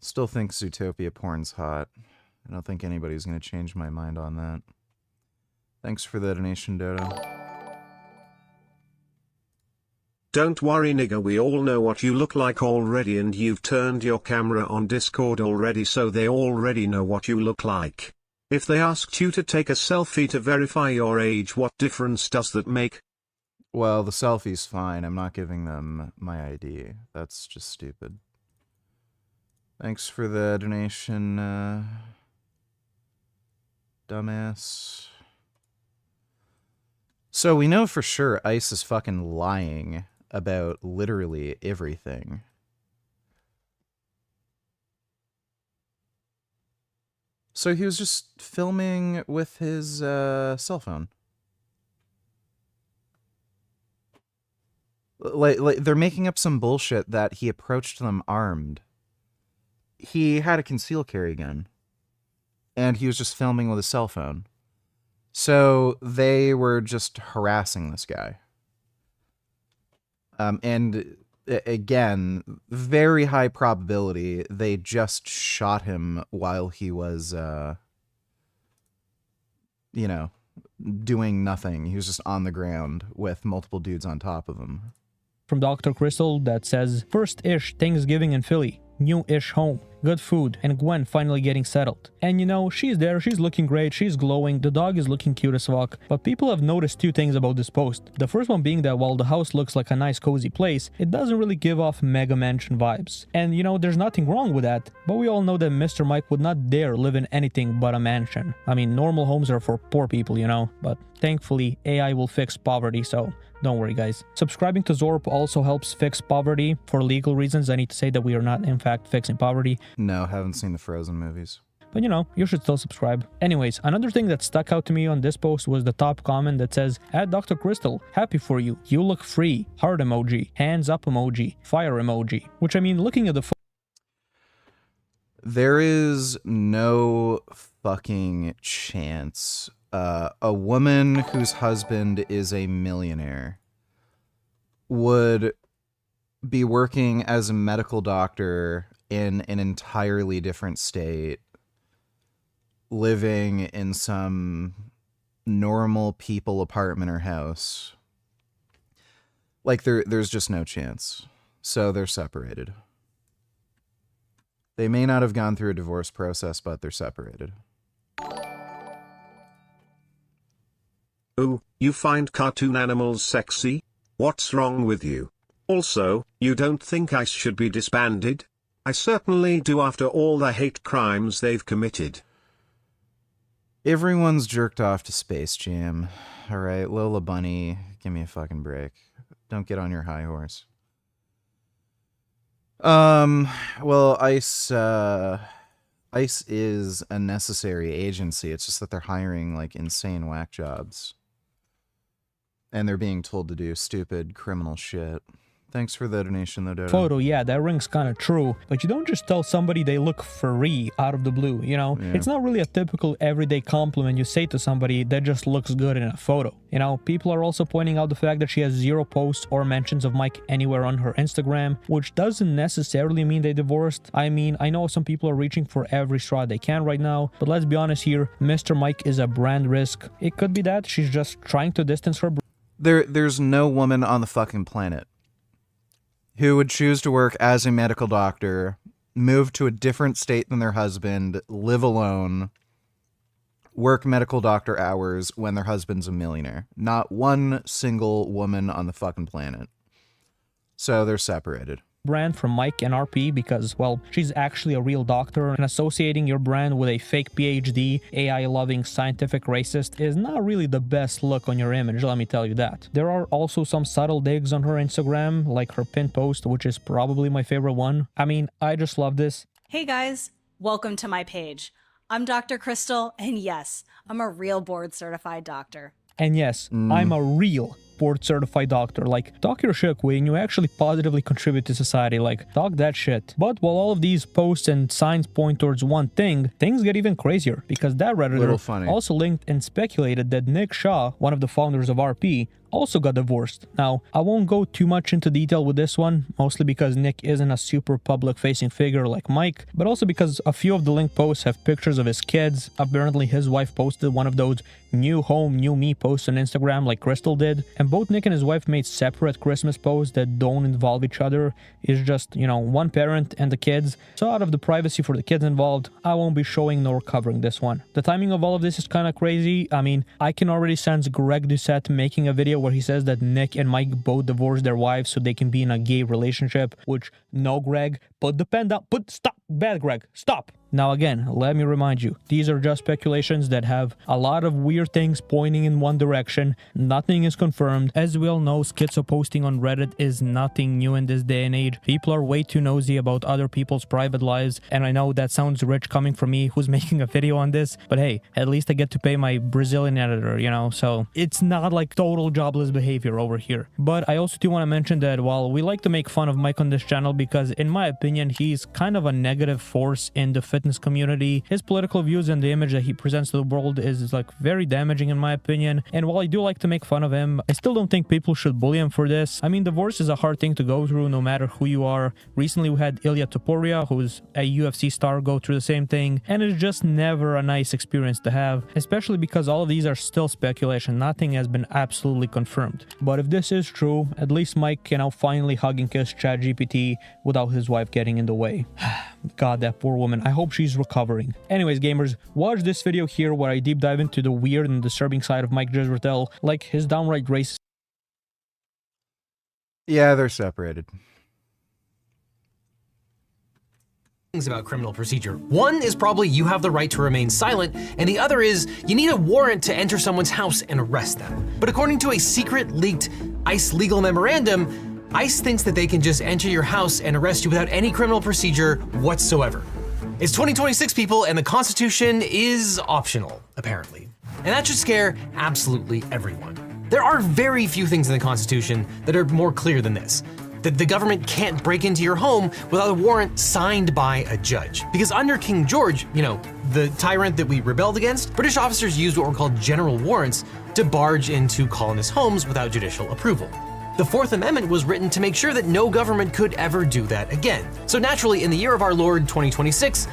Still think Zootopia porn's hot. I don't think anybody's going to change my mind on that. Thanks for the donation, Dodo. Don't worry nigga, we all know what you look like already and you've turned your camera on Discord already, so they already know what you look like. If they asked you to take a selfie to verify your age, what difference does that make? Well, the selfie's fine. I'm not giving them my ID. That's just stupid. Thanks for the donation, dumbass. So we know for sure ICE is fucking lying about literally everything. So he was just filming with his cell phone. Like they're making up some bullshit that he approached them armed. He had a concealed carry gun. And he was just filming with a cell phone. So they were just harassing this guy. And again, very high probability they just shot him while he was, you know, doing nothing. He was just on the ground with multiple dudes on top of him. From Dr. Crystal that says, first-ish Thanksgiving in Philly. New-ish home, good food, and Gwen finally getting settled. And you know, she's there, she's looking great, she's glowing, the dog is looking cute as fuck. But people have noticed two things about this post. The first one being that while the house looks like a nice cozy place, it doesn't really give off mega mansion vibes. And you know, there's nothing wrong with that, but we all know that Mr. Mike would not dare live in anything but a mansion. I mean, normal homes are for poor people, you know, but thankfully AI will fix poverty, so don't worry guys. Subscribing to Zorp also helps fix poverty for legal reasons. I need to say that we are not in fact fixing poverty. No, haven't seen the Frozen movies. But you know, you should still subscribe. Anyways, another thing that stuck out to me on this post was the top comment that says, "At Dr. Crystal, happy for you. You look free. Heart emoji, hands up emoji, fire emoji." Which I mean, looking at the there is no fucking chance a woman whose husband is a millionaire would be working as a medical doctor in an entirely different state, living in some normal people apartment or house. Like there's just no chance. So they're separated. They may not have gone through a divorce process, but they're separated. Ooh, you find cartoon animals sexy? What's wrong with you? Also, you don't think ICE should be disbanded? I certainly do after all the hate crimes they've committed. Everyone's jerked off to Space Jam. Alright, Lola Bunny, give me a fucking break. Don't get on your high horse. Well, ICE is a necessary agency. It's just that they're hiring, like, insane whack jobs. And they're being told to do stupid criminal shit. Thanks for the donation, though, Dodo. photo, yeah, that rings kind of true, but you don't just tell somebody they look free out of the blue, you know? Yeah. It's not really a typical everyday compliment you say to somebody that just looks good in a photo. You know, people are also pointing out the fact that she has 0 posts or mentions of Mike anywhere on her Instagram, which doesn't necessarily mean they divorced. I mean, I know some people are reaching for every straw they can right now, but let's be honest here, Mr. Mike is a brand risk. It could be that she's just trying to distance her. There's no woman on the fucking planet who would choose to work as a medical doctor, move to a different state than their husband, live alone, work medical doctor hours when their husband's a millionaire. Not one single woman on the fucking planet. So they're separated. brand from Mike and RP because, well, she's actually a real doctor, and associating your brand with a fake PhD, AI-loving scientific racist is not really the best look on your image, let me tell you that. There are also some subtle digs on her Instagram, like her pinned post, which is probably my favorite one. I mean, I just love this. Hey guys, welcome to my page. I'm Dr. Crystal, and yes, I'm a real board-certified doctor. And yes, I'm a real board-certified doctor. Like, talk your shit, Queen. You actually positively contribute to society. Like, talk that shit. But while all of these posts and signs point towards one thing, things get even crazier because that Redditor also linked and speculated that Nick Shaw, one of the founders of RP, also got divorced. Now, I won't go too much into detail with this one, mostly because Nick isn't a super public-facing figure like Mike, but also because a few of the linked posts have pictures of his kids. Apparently, his wife posted one of those new home, new me posts on Instagram like Crystal did, and both Nick and his wife made separate Christmas posts that don't involve each other. It's just, you know, one parent and the kids. So out of the privacy for the kids involved, I won't be showing nor covering this one. The timing of all of this is kind of crazy. I mean, I can already sense Greg Doucette making a video where he says that Nick and Mike both divorced their wives so they can be in a gay relationship, which, no, Greg, put the pen down, stop, bad Greg, stop. Now again, let me remind you, these are just speculations that have a lot of weird things pointing in one direction. Nothing is confirmed. As we all know, schizo posting on Reddit is nothing new in this day and age. People are way too nosy about other people's private lives, and I know that sounds rich coming from me who's making a video on this, but hey, at least I get to pay my Brazilian editor, you know, so it's not like total jobless behavior over here. But I also do want to mention that while we like to make fun of Mike on this channel because in my opinion, he's kind of a negative force in the fitness community, his political views and the image that he presents to the world is like very damaging in my opinion, and while I do like to make fun of him, I still don't think people should bully him for this. I mean, divorce is a hard thing to go through no matter who you are. Recently we had Ilya Topuria, who's a UFC star, go through the same thing, and it's just never a nice experience to have, especially because all of these are still speculation. Nothing has been absolutely confirmed. But if this is true, at least Mike can now finally hug and kiss ChatGPT without his wife getting in the way. God, that poor woman. I hope she's recovering. Anyways, gamers, watch this video here where I deep dive into the weird and disturbing side of Mike Israetel, like his downright racist. Yeah, they're separated. Things about criminal procedure. One is probably you have the right to remain silent, and the other is you need a warrant to enter someone's house and arrest them. But according to a secret leaked ICE legal memorandum, ICE thinks that they can just enter your house and arrest you without any criminal procedure whatsoever. It's 2026, people, and the Constitution is optional, apparently. And that should scare absolutely everyone. There are very few things in the Constitution that are more clear than this. That the government can't break into your home without a warrant signed by a judge. Because under King George, you know, the tyrant that we rebelled against, British officers used what were called general warrants to barge into colonist homes without judicial approval. The Fourth Amendment was written to make sure that no government could ever do that again. So naturally, in the year of our Lord 2026,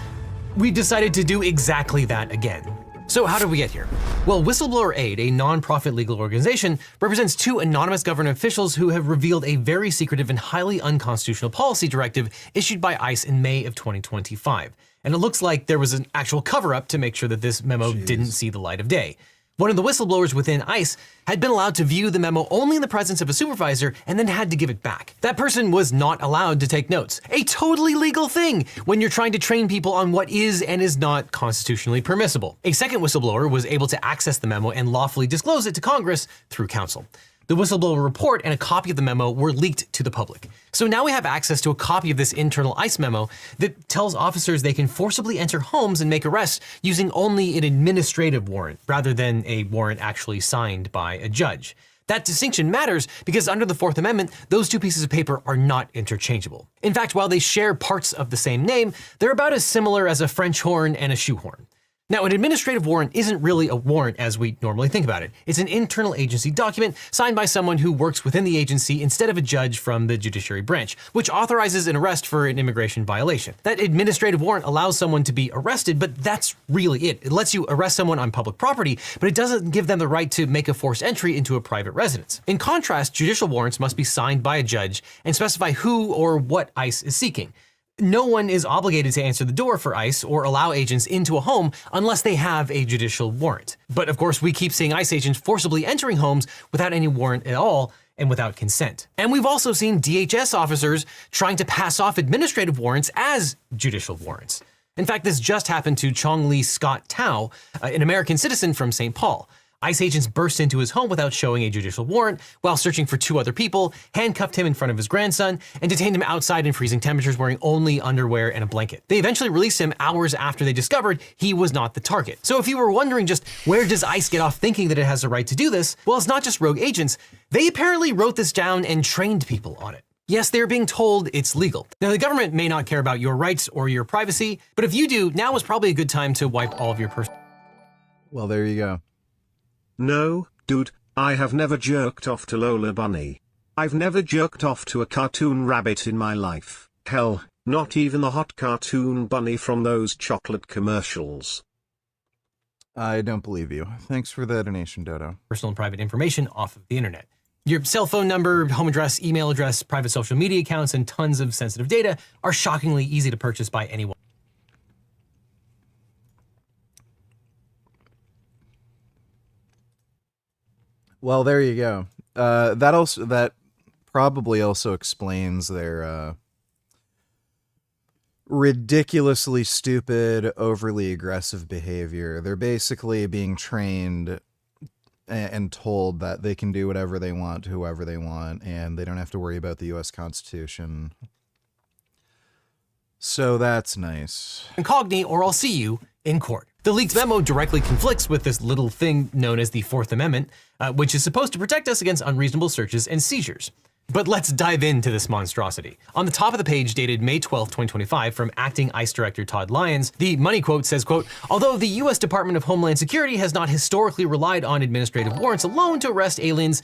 we decided to do exactly that again. So how did we get here? Well, Whistleblower Aid, a non-profit legal organization, represents two anonymous government officials who have revealed a very secretive and highly unconstitutional policy directive issued by ICE in May of 2025. And it looks like there was an actual cover-up to make sure that this memo didn't see the light of day. One of the whistleblowers within ICE had been allowed to view the memo only in the presence of a supervisor and then had to give it back. That person was not allowed to take notes. A totally legal thing when you're trying to train people on what is and is not constitutionally permissible. A second whistleblower was able to access the memo and lawfully disclose it to Congress through counsel. The whistleblower report and a copy of the memo were leaked to the public. So now we have access to a copy of this internal ICE memo that tells officers they can forcibly enter homes and make arrests using only an administrative warrant rather than a warrant actually signed by a judge. That distinction matters because under the Fourth Amendment, those two pieces of paper are not interchangeable. In fact, while they share parts of the same name, they're about as similar as a French horn and a shoehorn. Now, an administrative warrant isn't really a warrant as we normally think about it. It's an internal agency document signed by someone who works within the agency instead of a judge from the judiciary branch, which authorizes an arrest for an immigration violation. That administrative warrant allows someone to be arrested, but that's really it. It lets you arrest someone on public property, but it doesn't give them the right to make a forced entry into a private residence. In contrast, judicial warrants must be signed by a judge and specify who or what ICE is seeking. No one is obligated to answer the door for ICE or allow agents into a home unless they have a judicial warrant. But of course, we keep seeing ICE agents forcibly entering homes without any warrant at all, and without consent. And we've also seen DHS officers trying to pass off administrative warrants as judicial warrants. In fact, this just happened to Chong Lee Scott Tao, an American citizen from St. Paul. ICE agents burst into his home without showing a judicial warrant while searching for 2 other people, handcuffed him in front of his grandson, and detained him outside in freezing temperatures wearing only underwear and a blanket. They eventually released him hours after they discovered he was not the target. So if you were wondering just where does ICE get off thinking that it has the right to do this, well, it's not just rogue agents. They apparently wrote this down and trained people on it. Yes, they're being told it's legal. Now, the government may not care about your rights or your privacy, but if you do, now is probably a good time to wipe all of your personal. Well, there you go. No, dude, I have never jerked off to Lola Bunny. I've never jerked off to a cartoon rabbit in my life. Hell, not even the hot cartoon bunny from those chocolate commercials. I don't believe you. Thanks for the donation, Dodo. Personal and private information off of the internet. Your cell phone number, home address, email address, private social media accounts, and tons of sensitive data are shockingly easy to purchase by anyone. Well, there you go. That probably also explains their ridiculously stupid, overly aggressive behavior. They're basically being trained and told that they can do whatever they want to whoever they want, and they don't have to worry about the U.S. Constitution. So that's nice. Incogni, or I'll see you in court. The leaked memo directly conflicts with this little thing known as the Fourth Amendment, which is supposed to protect us against unreasonable searches and seizures. But let's dive into this monstrosity. On the top of the page, dated May 12, 2025, from Acting ICE Director Todd Lyons, the money quote says, quote, although the U.S. Department of Homeland Security has not historically relied on administrative warrants alone to arrest aliens,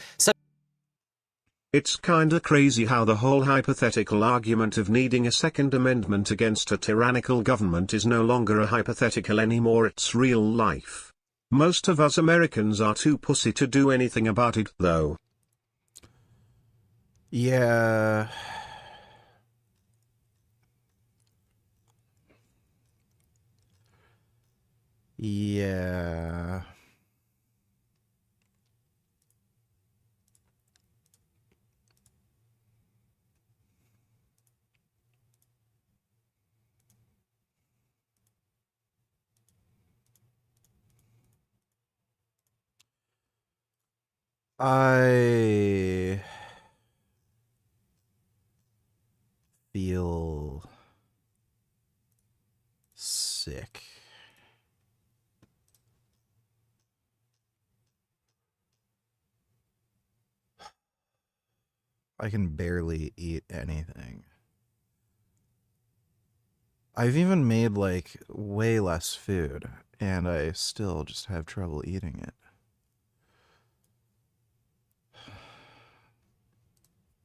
It's kinda crazy how the whole hypothetical argument of needing a Second Amendment against a tyrannical government is no longer a hypothetical anymore, it's real life. Most of us Americans are too pussy to do anything about it, though. Yeah. Yeah. I feel sick. I can barely eat anything. I've even made like way less food, and I still just have trouble eating it.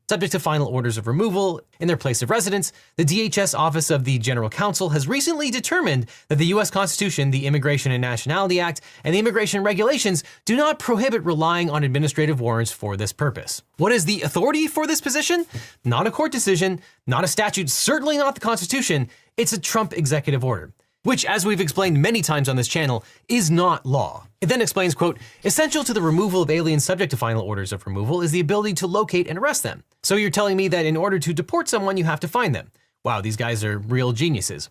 Subject to final orders of removal in their place of residence, the DHS Office of the General Counsel has recently determined that the U.S. Constitution, the Immigration and Nationality Act, and the immigration regulations do not prohibit relying on administrative warrants for this purpose. What is the authority for this position? Not a court decision, not a statute, certainly not the Constitution. It's a Trump executive order, which, as we've explained many times on this channel, is not law. It then explains, quote, essential to the removal of aliens subject to final orders of removal is the ability to locate and arrest them. So you're telling me that in order to deport someone, you have to find them. Wow, these guys are real geniuses.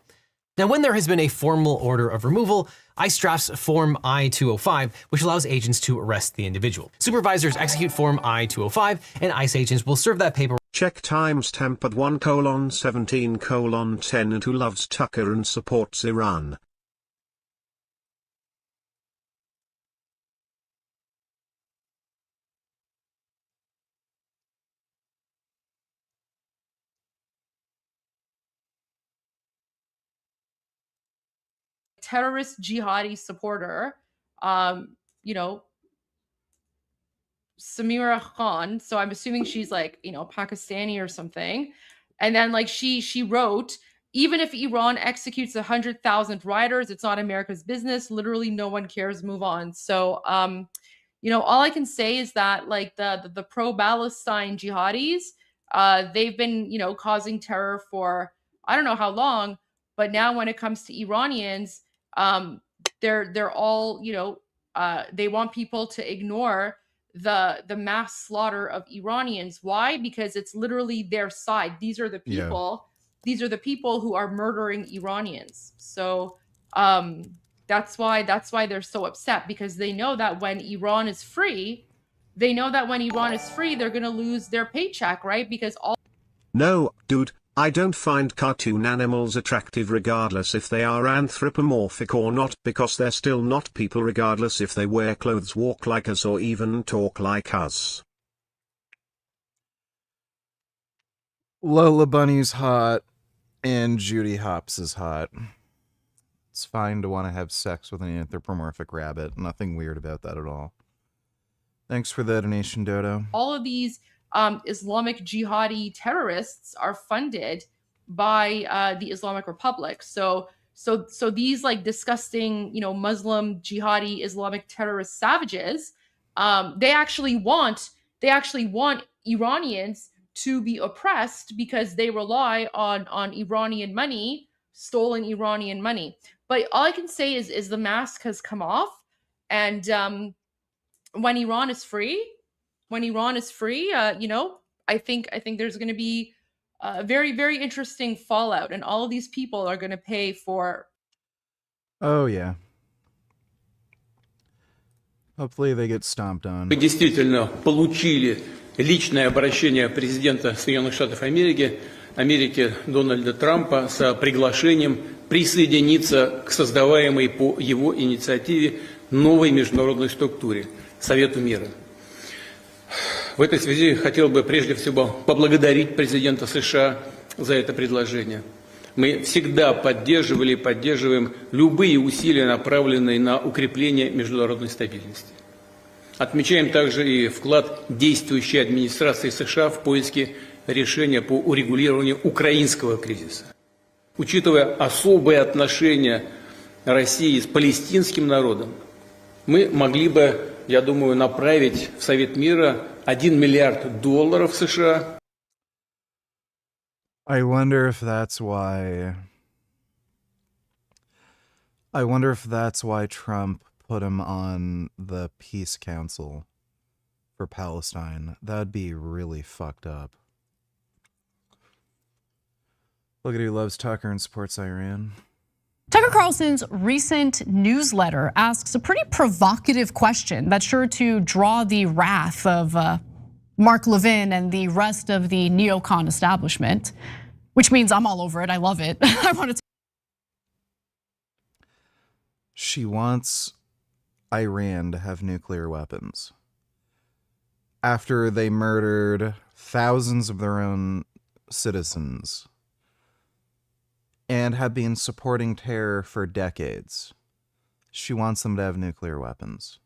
Now, when there has been a formal order of removal, ICE drafts Form I-205, which allows agents to arrest the individual. Supervisors execute Form I-205, and ICE agents will serve that paper. Check timestamp at 1:17:10 and who loves Tucker and supports Iran. Terrorist jihadi supporter, you know, Samira Khan. So I'm assuming she's like, you know, Pakistani or something. And then like she wrote, even if Iran executes 100,000 rioters, it's not America's business. Literally no one cares. Move on. So, you know, all I can say is that like the pro-Palestine jihadis, they've been, you know, causing terror for I don't know how long, but now when it comes to Iranians, they're all, you know, they want people to ignore the mass slaughter of Iranians. Why? Because it's literally their side. These are the people. These are the people who are murdering Iranians. So that's why they're so upset, because they know that when Iran is free, they're going to lose their paycheck, right? Because all No, dude, I don't find cartoon animals attractive regardless if they are anthropomorphic or not, because they're still not people regardless if they wear clothes, walk like us, or even talk like us. Lola Bunny's hot, and Judy Hopps is hot. It's fine to want to have sex with an anthropomorphic rabbit. Nothing weird about that at all. Thanks for the donation, Dodo. all of these Islamic jihadi terrorists are funded by the Islamic Republic. So these like disgusting, Muslim jihadi Islamic terrorist savages, they actually want Iranians to be oppressed because they rely on Iranian money, stolen Iranian money. But all I can say is the mask has come off, and when Iran is free, I think there's going to be a very, very interesting fallout, and all of these people are going to pay for. Oh yeah. Hopefully they get stomped on. Мы действительно получили личное обращение президента Соединенных Штатов Америки Дональда Трампа с приглашением присоединиться к создаваемой по его инициативе новой международной структуре Совету мира. В этой связи хотел бы прежде всего поблагодарить президента США за это предложение. Мы всегда поддерживали и поддерживаем любые усилия, направленные на укрепление международной стабильности. Отмечаем также и вклад действующей администрации США в поиске решения по урегулированию украинского кризиса. Учитывая особые отношения России с палестинским народом, мы могли бы, я думаю, направить в Совет мира $1 миллиард США. I wonder if that's why Trump put him on the Peace Council for Palestine. That'd be really fucked up. Look at who loves Tucker and supports Iran. Tucker Carlson's recent newsletter asks a pretty provocative question that's sure to draw the wrath of Mark Levin and the rest of the neocon establishment, which means I'm all over it. I love it. I want to. She wants Iran to have nuclear weapons after they murdered thousands of their own citizens and have been supporting terror for decades. She wants them to have nuclear weapons.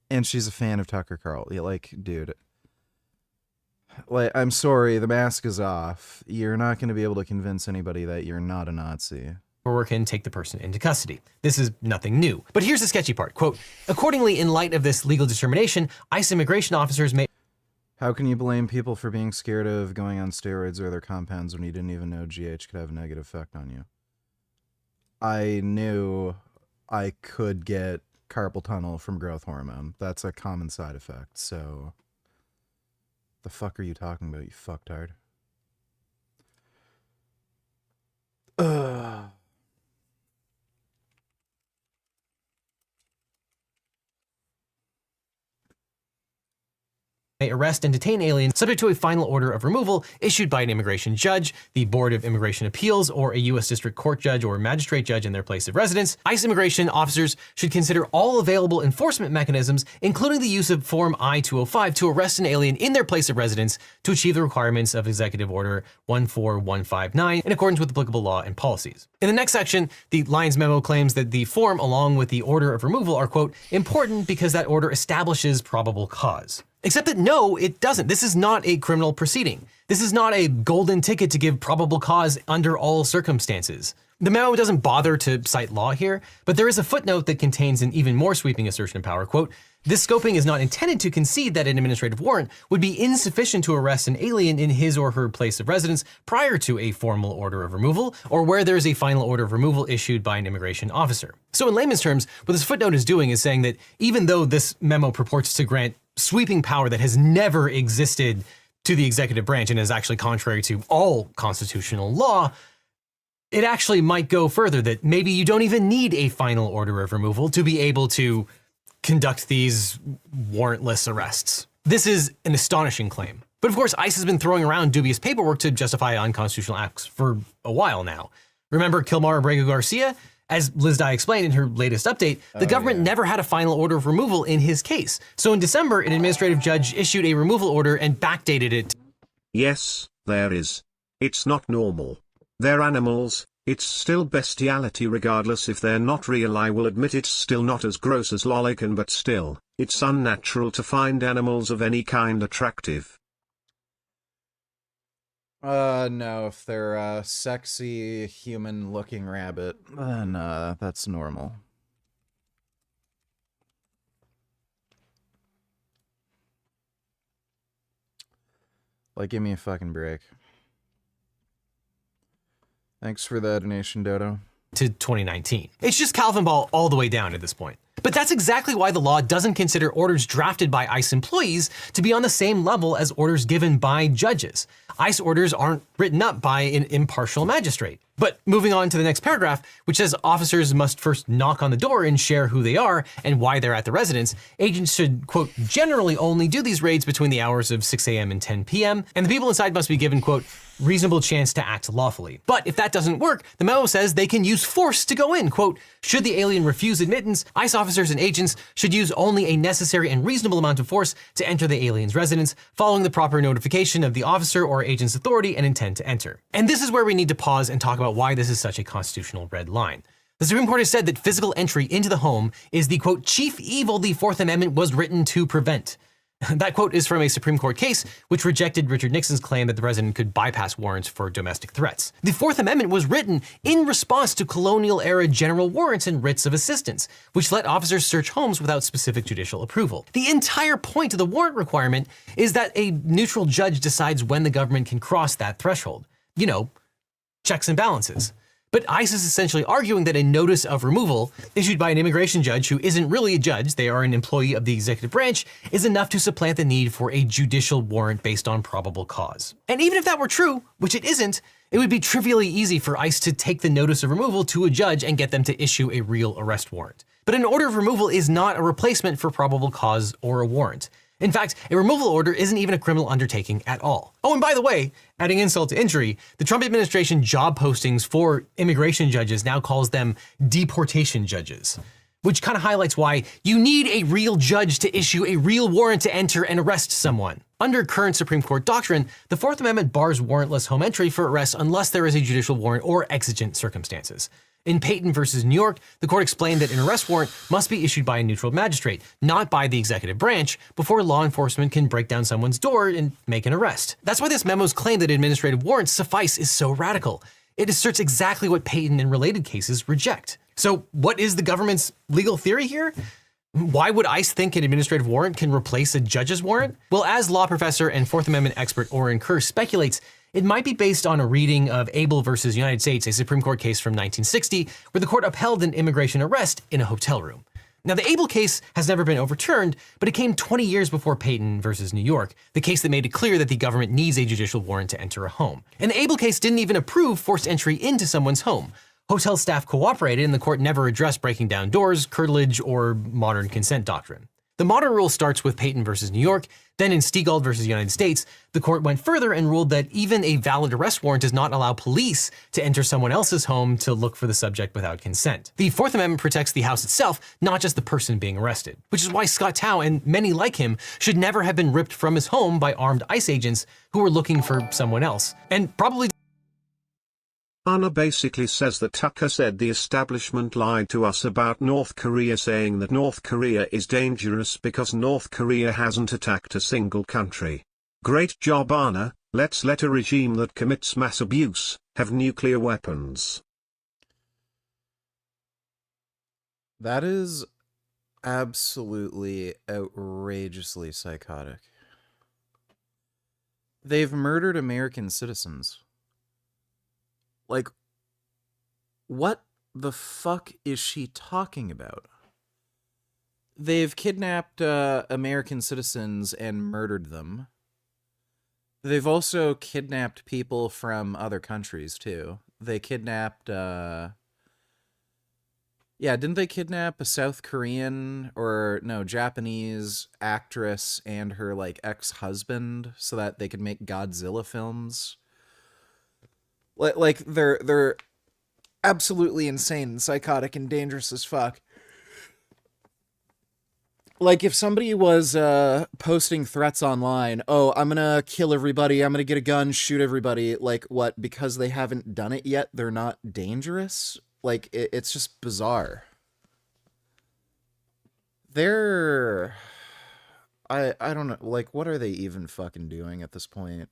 And she's a fan of Tucker Carlson. Like, dude, like, I'm sorry, the mask is off. You're not going to be able to convince anybody that you're not a Nazi. Or can take the person into custody. This is nothing new. But here's the sketchy part. Quote, accordingly, in light of this legal determination, ICE immigration officers may... How can you blame people for being scared of going on steroids or other compounds when you didn't even know GH could have a negative effect on you? I knew I could get carpal tunnel from growth hormone. That's a common side effect, so... The fuck are you talking about, you fucktard? Ugh. arrest and detain aliens subject to a final order of removal issued by an immigration judge, the Board of Immigration Appeals, or a U.S. District Court judge or magistrate judge in their place of residence. ICE immigration officers should consider all available enforcement mechanisms, including the use of Form I-205, to arrest an alien in their place of residence to achieve the requirements of Executive Order 14159 in accordance with applicable law and policies. In the next section, the Lyons memo claims that the form, along with the order of removal, are, quote, important because that order establishes probable cause. Except that no, it doesn't. This is not a criminal proceeding. This is not a golden ticket to give probable cause under all circumstances. The memo doesn't bother to cite law here, but there is a footnote that contains an even more sweeping assertion of power. Quote, this scoping is not intended to concede that an administrative warrant would be insufficient to arrest an alien in his or her place of residence prior to a formal order of removal, or where there is a final order of removal issued by an immigration officer. So in layman's terms, what this footnote is doing is saying that even though this memo purports to grant sweeping power that has never existed to the executive branch and is actually contrary to all constitutional law, it actually might go further that maybe you don't even need a final order of removal to be able to conduct these warrantless arrests. This is an astonishing claim. But of course, ICE has been throwing around dubious paperwork to justify unconstitutional acts for a while now. Remember Kilmar Abrego Garcia? As Liz Dye explained in her latest update, the government never had a final order of removal in his case. So in December, an administrative judge issued a removal order and backdated it. Yes, there is. It's not normal. They're animals, it's still bestiality regardless if they're not real. I will admit it's still not as gross as Lolican, but still, it's unnatural to find animals of any kind attractive. No, if they're a sexy, human-looking rabbit, then, that's normal. Like, give me a fucking break. Thanks for the donation, Dodo. To 2019. It's just Calvin Ball all the way down at this point. But that's exactly why the law doesn't consider orders drafted by ICE employees to be on the same level as orders given by judges. ICE orders aren't written up by an impartial magistrate. But moving on to the next paragraph, which says officers must first knock on the door and share who they are and why they're at the residence, agents should, quote, generally only do these raids between the hours of 6 a.m. and 10 p.m., and the people inside must be given, quote, reasonable chance to act lawfully. But if that doesn't work, the memo says they can use force to go in, quote, should the alien refuse admittance, ICE officers and agents should use only a necessary and reasonable amount of force to enter the alien's residence, following the proper notification of the officer or agent's authority and intent to enter. And this is where we need to pause and talk about why this is such a constitutional red line. The Supreme Court has said that physical entry into the home is the, quote, chief evil the Fourth Amendment was written to prevent. That quote is from a Supreme Court case which rejected Richard Nixon's claim that the president could bypass warrants for domestic threats. The Fourth Amendment was written in response to colonial-era general warrants and writs of assistance, which let officers search homes without specific judicial approval. The entire point of the warrant requirement is that a neutral judge decides when the government can cross that threshold. You know, checks and balances. But ICE is essentially arguing that a notice of removal issued by an immigration judge who isn't really a judge, they are an employee of the executive branch, is enough to supplant the need for a judicial warrant based on probable cause. And even if that were true, which it isn't, it would be trivially easy for ICE to take the notice of removal to a judge and get them to issue a real arrest warrant. But an order of removal is not a replacement for probable cause or a warrant. In fact, a removal order isn't even a criminal undertaking at all. Oh, and by the way, adding insult to injury, the Trump administration job postings for immigration judges now calls them deportation judges, which kind of highlights why you need a real judge to issue a real warrant to enter and arrest someone. Under current Supreme Court doctrine, the Fourth Amendment bars warrantless home entry for arrest unless there is a judicial warrant or exigent circumstances. In Payton versus New York, the court explained that an arrest warrant must be issued by a neutral magistrate, not by the executive branch, before law enforcement can break down someone's door and make an arrest. That's why this memo's claim that administrative warrants suffice is so radical. It asserts exactly what Payton and related cases reject. So what is the government's legal theory here? Why would ICE think an administrative warrant can replace a judge's warrant? Well, as law professor and Fourth Amendment expert Oren Kerr speculates, it might be based on a reading of Abel versus United States, a Supreme Court case from 1960, where the court upheld an immigration arrest in a hotel room. Now, the Abel case has never been overturned, but it came 20 years before Payton versus New York, the case that made it clear that the government needs a judicial warrant to enter a home. And the Abel case didn't even approve forced entry into someone's home. Hotel staff cooperated, and the court never addressed breaking down doors, curtilage, or modern consent doctrine. The modern rule starts with Payton versus New York. Then in Stiegald versus United States, the court went further and ruled that even a valid arrest warrant does not allow police to enter someone else's home to look for the subject without consent. The Fourth Amendment protects the house itself, not just the person being arrested, which is why Scott Tao and many like him should never have been ripped from his home by armed ICE agents who were looking for someone else, and probably Anna basically says that Tucker said the establishment lied to us about North Korea, saying that North Korea is dangerous because North Korea hasn't attacked a single country. Great job, Anna. Let's let a regime that commits mass abuse have nuclear weapons. That is absolutely outrageously psychotic. They've murdered American citizens. Like, what the fuck is she talking about? They've kidnapped American citizens and murdered them. They've also kidnapped people from other countries, too. They kidnapped, didn't they kidnap a South Korean, or no, Japanese actress and her, like, ex-husband so that they could make Godzilla films? Like, they're absolutely insane and psychotic and dangerous as fuck. Like, if somebody was posting threats online, oh, I'm gonna kill everybody, I'm gonna get a gun, shoot everybody, like, what, because they haven't done it yet, they're not dangerous? Like, it's just bizarre. They're... I don't know, like, what are they even fucking doing at this point?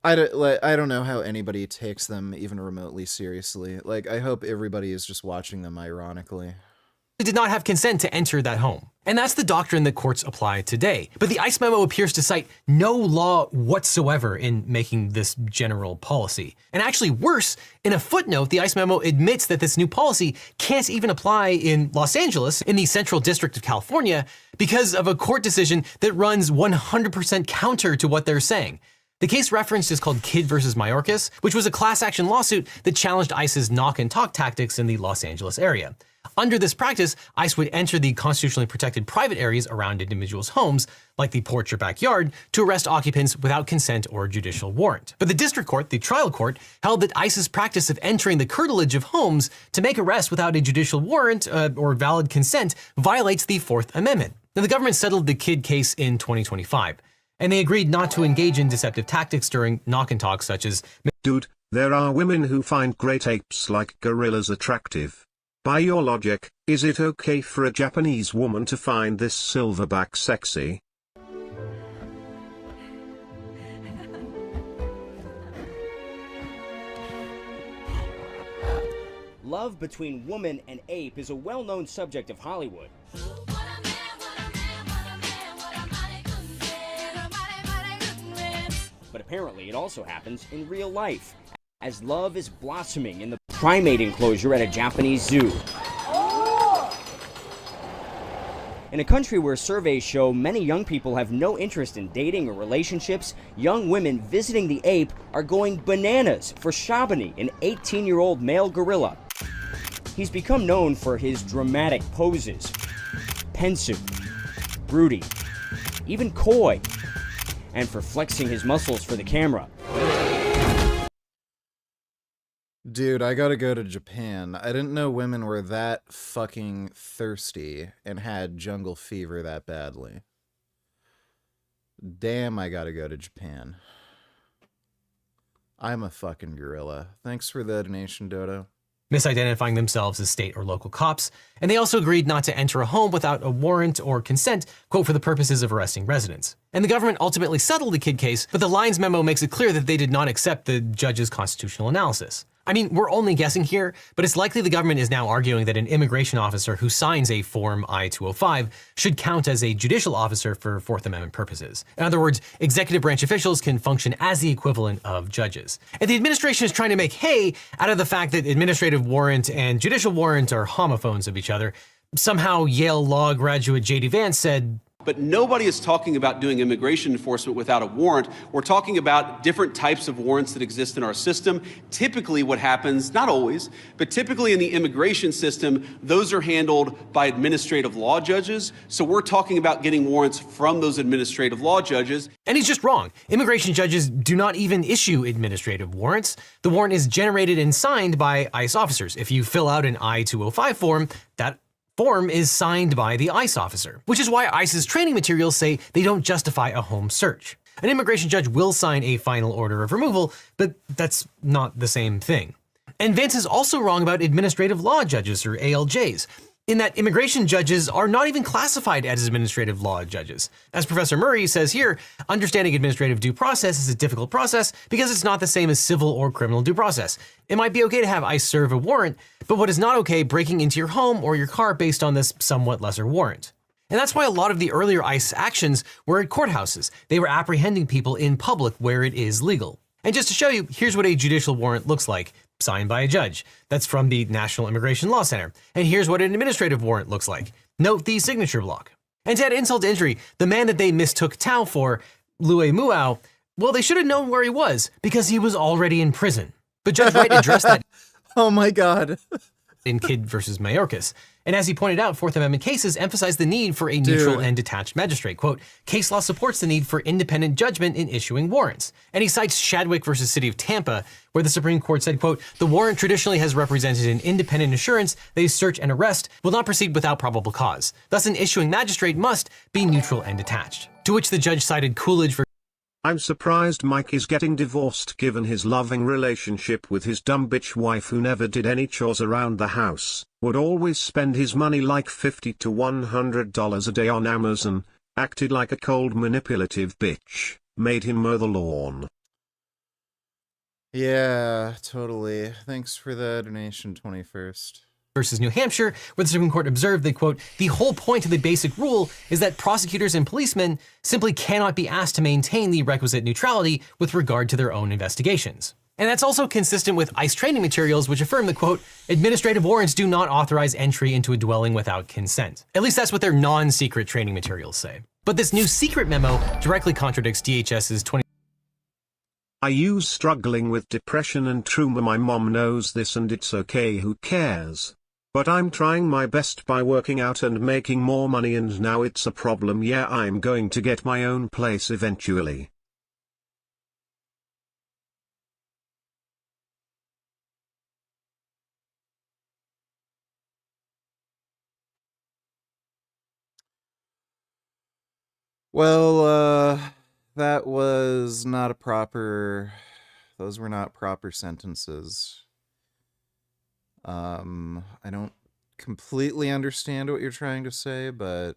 I don't know how anybody takes them even remotely seriously. Like, I hope everybody is just watching them ironically. Did not have consent to enter that home. And that's the doctrine that courts apply today. But the ICE memo appears to cite no law whatsoever in making this general policy. And actually worse, in a footnote, the ICE memo admits that this new policy can't even apply in Los Angeles, in the Central District of California, because of a court decision that runs 100% counter to what they're saying. The case referenced is called Kidd versus Mayorkas, which was a class action lawsuit that challenged ICE's knock and talk tactics in the Los Angeles area. Under this practice, ICE would enter the constitutionally protected private areas around individuals' homes, like the porch or backyard, to arrest occupants without consent or judicial warrant. But the district court, the trial court, held that ICE's practice of entering the curtilage of homes to make arrests without a judicial warrant or valid consent violates the Fourth Amendment. Now, the government settled the Kidd case in 2025, and they agreed not to engage in deceptive tactics during knock and talk such as, Dude, there are women who find great apes like gorillas attractive. By your logic, is it okay for a Japanese woman to find this silverback sexy? Love between woman and ape is a well-known subject of Hollywood. But apparently it also happens in real life, as love is blossoming in the primate enclosure at a Japanese zoo. In a country where surveys show many young people have no interest in dating or relationships, young women visiting the ape are going bananas for Shabani, an 18-year-old male gorilla. He's become known for his dramatic poses, pensive, broody, even coy, and for flexing his muscles for the camera. Dude, I gotta go to Japan. I didn't know women were that fucking thirsty and had jungle fever that badly. Damn, I gotta go to Japan. I'm a fucking gorilla. Thanks for the donation, Dodo. misidentifying themselves as state or local cops, and they also agreed not to enter a home without a warrant or consent, quote, for the purposes of arresting residents. And the government ultimately settled the Kidd case, but the Lyons memo makes it clear that they did not accept the judge's constitutional analysis. I mean, we're only guessing here, but it's likely the government is now arguing that an immigration officer who signs a Form I-205 should count as a judicial officer for Fourth Amendment purposes. In other words, executive branch officials can function as the equivalent of judges. And the administration is trying to make hay out of the fact that administrative warrant and judicial warrant are homophones of each other. Somehow Yale Law graduate J.D. Vance said, but nobody is talking about doing immigration enforcement without a warrant. We're talking about different types of warrants that exist in our system. Typically what happens, not always, but typically in the immigration system, those are handled by administrative law judges. So we're talking about getting warrants from those administrative law judges. And he's just wrong. Immigration judges do not even issue administrative warrants. The warrant is generated and signed by ICE officers. If you fill out an I-205 form, that form is signed by the ICE officer, which is why ICE's training materials say they don't justify a home search. An immigration judge will sign a final order of removal, but that's not the same thing. And Vance is also wrong about administrative law judges, or ALJs, in that immigration judges are not even classified as administrative law judges. As Professor Murray says here, understanding administrative due process is a difficult process because it's not the same as civil or criminal due process. It might be okay to have ICE serve a warrant, but what is not okay, breaking into your home or your car based on this somewhat lesser warrant. And that's why a lot of the earlier ICE actions were at courthouses. They were apprehending people in public where it is legal. And just to show you, here's what a judicial warrant looks like. signed by a judge. That's from the National Immigration Law Center. And here's what an administrative warrant looks like. Note the signature block. And to add insult to injury, the man that they mistook Tao for, Lue Muao, well, they should have known where he was because he was already in prison. But Judge Wright addressed that. Oh my God. In Kidd versus Mayorkas. And as he pointed out, Fourth Amendment cases emphasize the need for a neutral and detached magistrate. Quote, case law supports the need for independent judgment in issuing warrants. And he cites Shadwick versus City of Tampa, where the Supreme Court said, quote, the warrant traditionally has represented an independent assurance that a search and arrest will not proceed without probable cause. Thus, an issuing magistrate must be neutral and detached. To which the judge cited Coolidge for I'm surprised Mike is getting divorced given his loving relationship with his dumb bitch wife who never did any chores around the house, would always spend his money like $50 to $100 a day on Amazon, acted like a cold manipulative bitch, made him mow the lawn. Yeah, totally. Thanks for the donation, 21st. Versus New Hampshire, where the Supreme Court observed that, quote, the whole point of the basic rule is that prosecutors and policemen simply cannot be asked to maintain the requisite neutrality with regard to their own investigations. And that's also consistent with ICE training materials, which affirm that, quote, administrative warrants do not authorize entry into a dwelling without consent. At least that's what their non-secret training materials say. But this new secret memo directly contradicts DHS's 20. I use struggling with depression and trauma. My mom knows this and it's okay, who cares? But I'm trying my best by working out and making more money, and now it's a problem. Yeah, I'm going to get my own place eventually. Well, that was not a proper... Those were not proper sentences. I don't completely understand what you're trying to say, but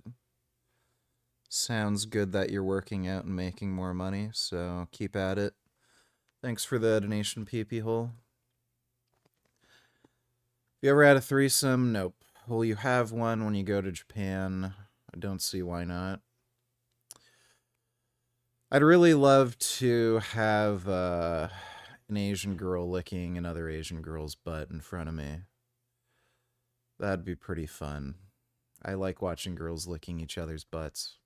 sounds good that you're working out and making more money, so keep at it. Thanks for the donation, PP Hole. You ever had a threesome? Nope. Well, you have one when you go to Japan. I don't see why not. I'd really love to have an Asian girl licking another Asian girl's butt in front of me. That'd be pretty fun. I like watching girls licking each other's butts.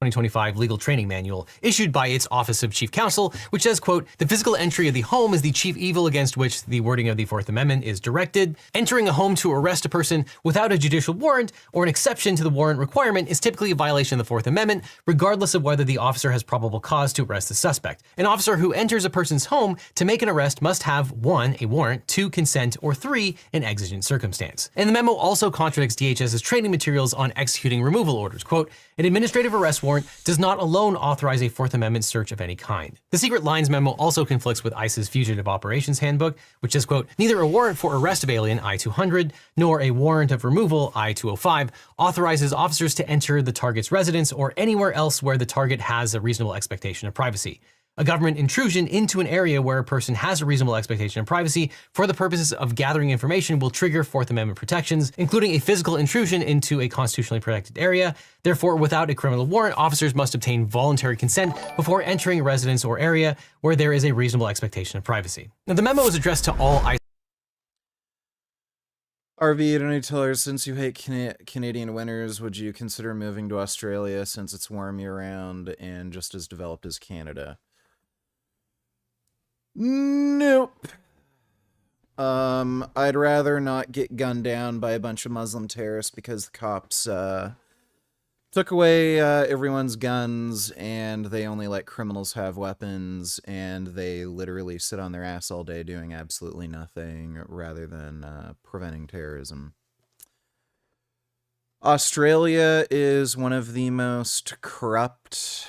2025 legal training manual issued by its Office of Chief Counsel, which says, quote, the physical entry of the home is the chief evil against which the wording of the Fourth Amendment is directed. Entering a home to arrest a person without a judicial warrant or an exception to the warrant requirement is typically a violation of the Fourth Amendment, regardless of whether the officer has probable cause to arrest the suspect. An officer who enters a person's home to make an arrest must have 1, a warrant, 2, consent, or 3, an exigent circumstance. And the memo also contradicts DHS's training materials on executing removal orders. Quote, an administrative arrest warrant does not alone authorize a Fourth Amendment search of any kind. The Secret Lines memo also conflicts with ICE's Fugitive Operations Handbook, which says, quote, neither a warrant for arrest of alien, I-200, nor a warrant of removal, I-205, authorizes officers to enter the target's residence or anywhere else where the target has a reasonable expectation of privacy. A government intrusion into an area where a person has a reasonable expectation of privacy for the purposes of gathering information will trigger Fourth Amendment protections, including a physical intrusion into a constitutionally protected area. Therefore, without a criminal warrant, officers must obtain voluntary consent before entering a residence or area where there is a reasonable expectation of privacy. Now, the memo is addressed to all ICE. RV, don't you tell her, since you hate Canadian winters, would you consider moving to Australia since it's warm year-round and just as developed as Canada? Nope. I'd rather not get gunned down by a bunch of Muslim terrorists because the cops took away everyone's guns and they only let criminals have weapons and they literally sit on their ass all day doing absolutely nothing rather than preventing terrorism. Australia is one of the most corrupt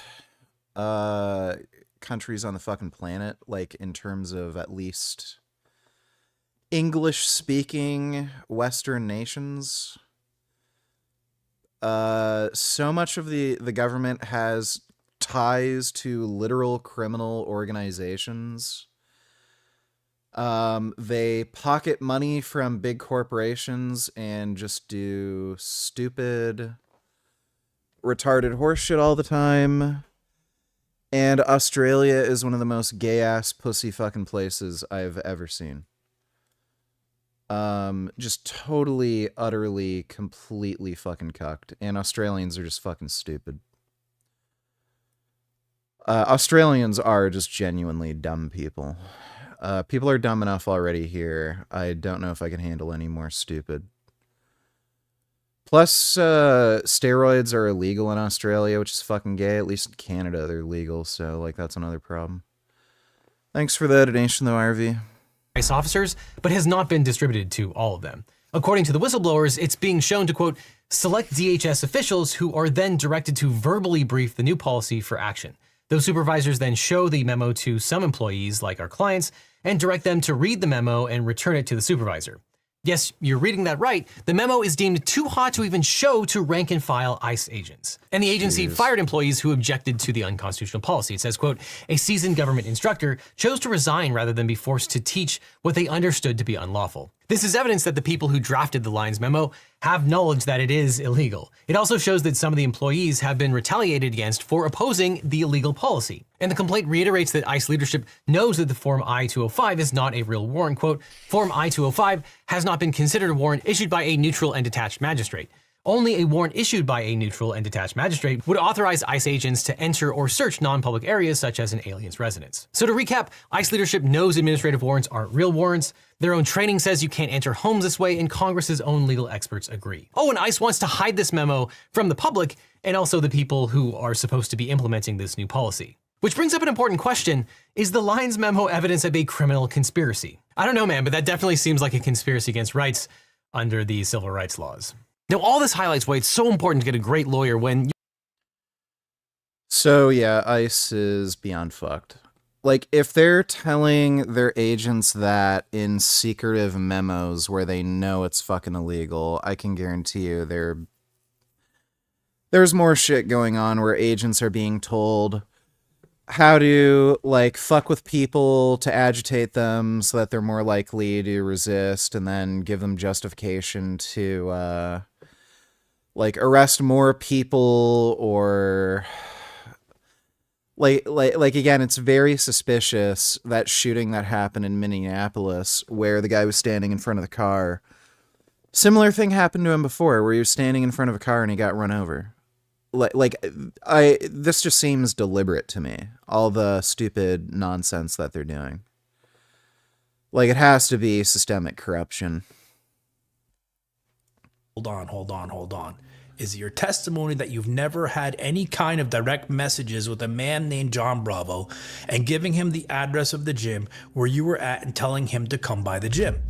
countries on the fucking planet, like in terms of at least English-speaking Western nations. So much of the government has ties to literal criminal organizations. They pocket money from big corporations and just do stupid, retarded horseshit all the time. And Australia is one of the most gay-ass pussy fucking places I've ever seen. Just totally, utterly, completely fucking cucked. And Australians are just fucking stupid. Australians are just genuinely dumb people. People are dumb enough already here. I don't know if I can handle any more stupid. Plus, steroids are illegal in Australia, which is fucking gay. At least in Canada, they're legal, so, like, that's another problem. Thanks for the donation, though, RV. ICE officers, but has not been distributed to all of them. According to the whistleblowers, it's being shown to, quote, select DHS officials who are then directed to verbally brief the new policy for action. Those supervisors then show the memo to some employees, like our clients, and direct them to read the memo and return it to the supervisor. Yes, you're reading that right. The memo is deemed too hot to even show to rank and file ICE agents. And the agency fired employees who objected to the unconstitutional policy. It says, quote, a seasoned government instructor chose to resign rather than be forced to teach what they understood to be unlawful. This is evidence that the people who drafted the Lyons memo have knowledge that it is illegal. It also shows that some of the employees have been retaliated against for opposing the illegal policy. And the complaint reiterates that ICE leadership knows that the Form I-205 is not a real warrant. Quote, Form I-205 has not been considered a warrant issued by a neutral and detached magistrate. Only a warrant issued by a neutral and detached magistrate would authorize ICE agents to enter or search non-public areas such as an alien's residence. So to recap, ICE leadership knows administrative warrants aren't real warrants. Their own training says you can't enter homes this way, and Congress's own legal experts agree. Oh, and ICE wants to hide this memo from the public and also the people who are supposed to be implementing this new policy. Which brings up an important question. Is the Lyons memo evidence of a criminal conspiracy? I don't know, man, but that definitely seems like a conspiracy against rights under the civil rights laws. Now, all this highlights why it's so important to get a great lawyer when... So, yeah, ICE is beyond fucked. Like, if they're telling their agents that in secretive memos where they know it's fucking illegal, I can guarantee you there's more shit going on where agents are being told how to, like, fuck with people to agitate them so that they're more likely to resist, and then give them justification to, like, arrest more people, or like again, it's very suspicious, that shooting that happened in Minneapolis where the guy was standing in front of the car. Similar thing happened to him before where he was standing in front of a car and he got run over. This just seems deliberate to me, all the stupid nonsense that they're doing. Like, it has to be systemic corruption. Hold on. Is your testimony that you've never had any kind of direct messages with a man named John Bravo and giving him the address of the gym where you were at and telling him to come by the gym?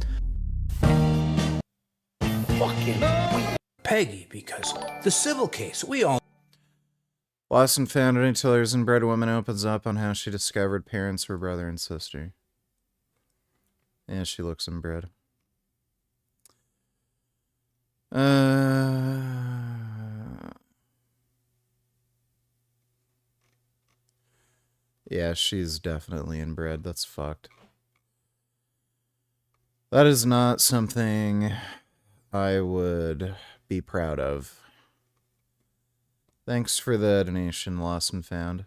Fucking Peggy, because the civil case, we all... Lost and found until There's Inbred Woman opens up on how she discovered parents were brother and sister. Yeah, she looks inbred. Yeah, she's definitely inbred. That's fucked. That is not something I would be proud of. Thanks for the donation, Lost and Found.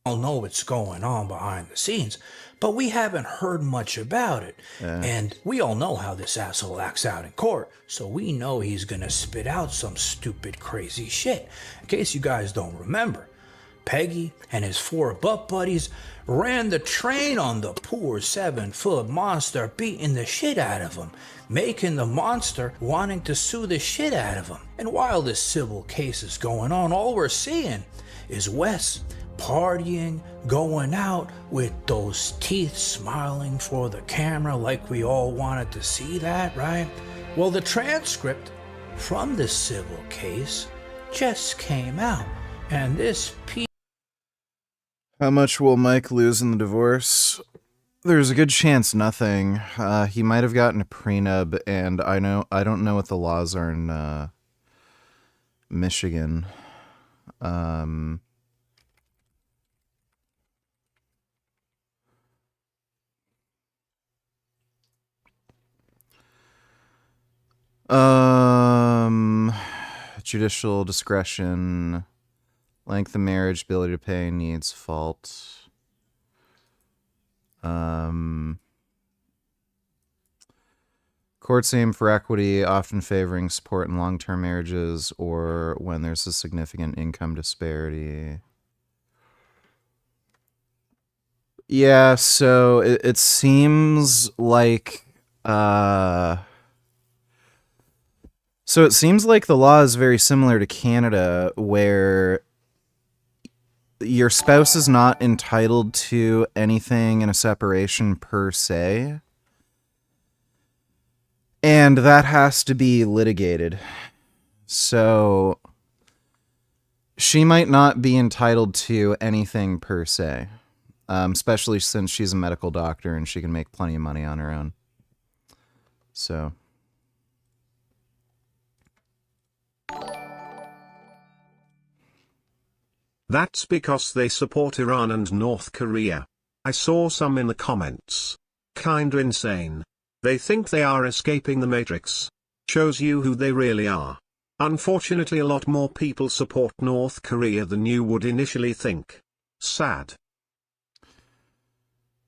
all know what's going on behind the scenes, but we haven't heard much about it. And we all know how this asshole acts out in court, so we know he's gonna spit out some stupid, crazy shit. In case you guys don't remember, Peggy and his 4 butt buddies ran the train on the poor 7-foot monster, beating the shit out of him, making the monster wanting to sue the shit out of him. And while this civil case is going on, all we're seeing is Wes partying, going out with those teeth smiling for the camera like we all wanted to see that, right? Well, the transcript from the civil case just came out, and this piece... How much will Mike lose in the divorce? There's a good chance nothing. He might have gotten a prenup, and I don't know what the laws are in Michigan. Judicial discretion. Length of marriage, ability to pay, needs, fault. Courts aim for equity, often favoring support in long-term marriages or when there's a significant income disparity. Yeah, so it seems like the law is very similar to Canada, where your spouse is not entitled to anything in a separation per se, and that has to be litigated. So she might not be entitled to anything per se. Especially since she's a medical doctor and she can make plenty of money on her own. So. That's because they support Iran and North Korea. I saw some in the comments. Kinda insane. They think they are escaping the Matrix. Shows you who they really are. Unfortunately, a lot more people support North Korea than you would initially think. Sad.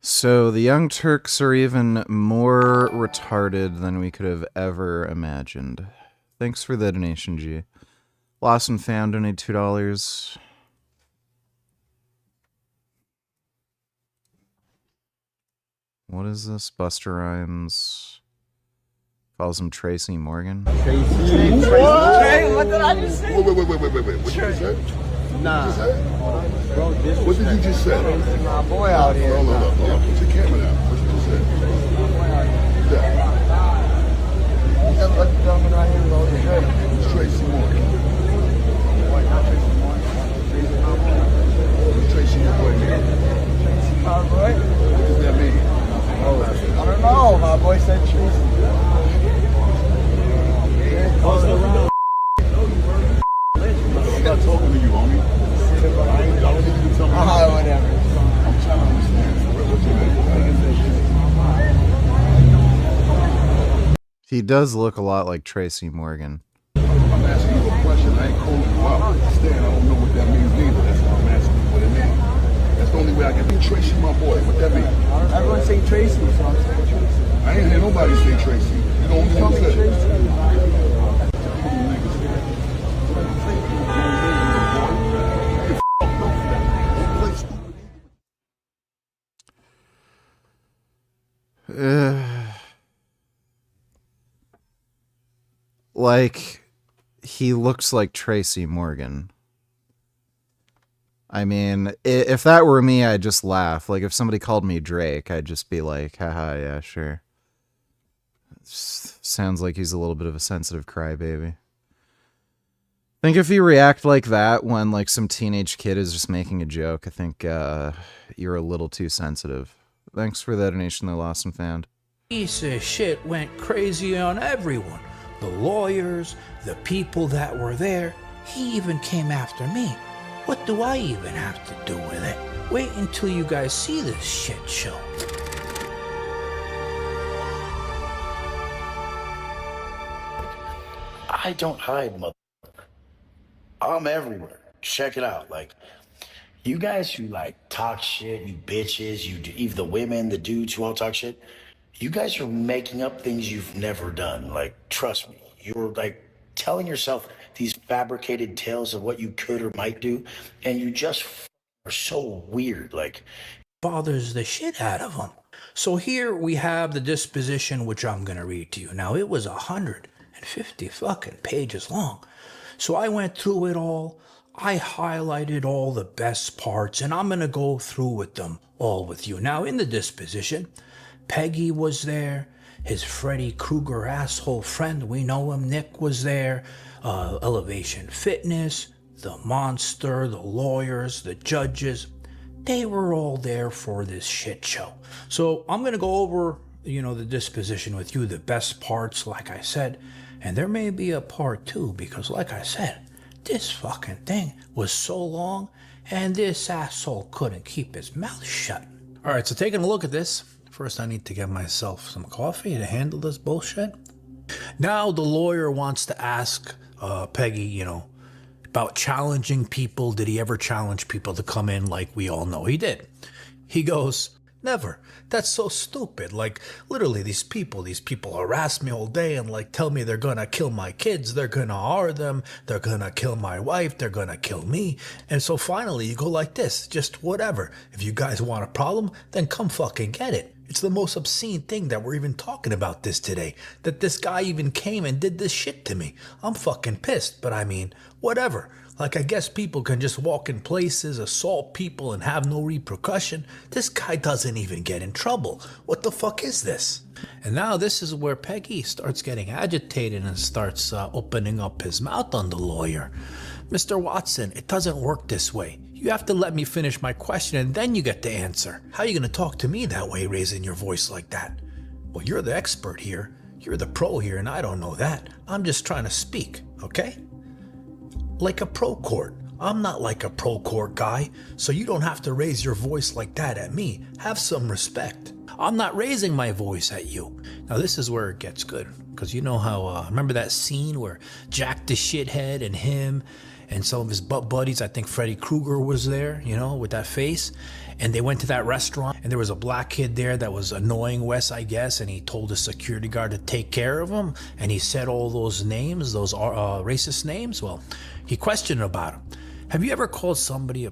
So the Young Turks are even more retarded than we could have ever imagined. Thanks for the donation, G. Lost and Found donated $2. What is this? Buster Rhymes calls him Tracy Morgan. Tracy. What? What did I just say? Wait. What did you say? Nah. What did you just say? My boy out here. Hold on. Put your camera down. What did you just say? What's the gentleman right here? It's Tracy Morgan. Tracy, your boy. Tracy, my boy. What does that mean? I don't know. My boy said Tracy. Close the round. I'm not talking to you, homie. I don't need you to tell me. Whatever. I'm trying to understand. What's your name? He does look a lot like Tracy Morgan. I'm asking you a question. I ain't calling you out. I understand. I don't know what that means either. That's why I'm asking you what it means. That's the only way I can be. Tracy, my boy. What that mean? Everyone say Tracy, so I'm saying Tracy. I ain't hear nobody say Tracy. You know what I'm saying? Tracy. Like, he looks like Tracy Morgan. I mean, if that were me, I'd just laugh. Like, if somebody called me Drake, I'd just be like, haha, yeah, sure. Sounds like he's a little bit of a sensitive crybaby. I think if you react like that when, like, some teenage kid is just making a joke, I think you're a little too sensitive. Thanks for that donation, they lost and found. Piece of shit went crazy on everyone. The lawyers, the people that were there. He even came after me. What do I even have to do with it? Wait until you guys see this shit show. I don't hide, mother. I'm everywhere. Check it out. Like, you guys who like talk shit, you bitches, even the women, the dudes who all talk shit, you guys are making up things you've never done. Like, trust me, you're like telling yourself these fabricated tales of what you could or might do, and you just are so weird. Like, bothers the shit out of them. So here we have the disposition, which I'm gonna read to you. Now, it was 150 fucking pages long. So I went through it all. I highlighted all the best parts, and I'm gonna go through with them all with you. Now, in the disposition, Peggy was there. His Freddy Krueger asshole friend, we know him, Nick, was there. Elevation Fitness, the monster, the lawyers, the judges. They were all there for this shit show. So I'm gonna go over, the disposition with you, the best parts, like I said. And there may be a part two, because like I said, this fucking thing was so long, and this asshole couldn't keep his mouth shut. All right, so taking a look at this, first I need to get myself some coffee to handle this bullshit. Now the lawyer wants to ask Peggy, about challenging people. Did he ever challenge people to come in? Like we all know he did. He goes, never. That's so stupid. Like, literally, these people harass me all day and like tell me they're gonna kill my kids, they're gonna harm them, they're gonna kill my wife, they're gonna kill me. And so finally you go like this, just whatever. If you guys want a problem, then come fucking get it. It's the most obscene thing that we're even talking about this today, that this guy even came and did this shit to me. I'm fucking pissed, but I mean, whatever. Like, I guess people can just walk in places, assault people, and have no repercussion. This guy doesn't even get in trouble. What the fuck is this? And now this is where Peggy starts getting agitated and starts opening up his mouth on the lawyer. Mr. Watson, it doesn't work this way. You have to let me finish my question and then you get the answer. How are you going to talk to me that way, raising your voice like that? Well, you're the expert here. You're the pro here, and I don't know that. I'm just trying to speak, okay? Like a pro court. I'm not like a pro court guy, so you don't have to raise your voice like that at me. Have some respect. I'm not raising my voice at you. Now this is where it gets good, because you know how, remember that scene where Jack the shithead and him and some of his butt buddies, I think Freddy Krueger was there, you know, with that face, and they went to that restaurant, and there was a black kid there that was annoying Wes, I guess, and he told the security guard to take care of him, and he said all those names, those racist names. Well, he questioned about him. Have you ever called somebody a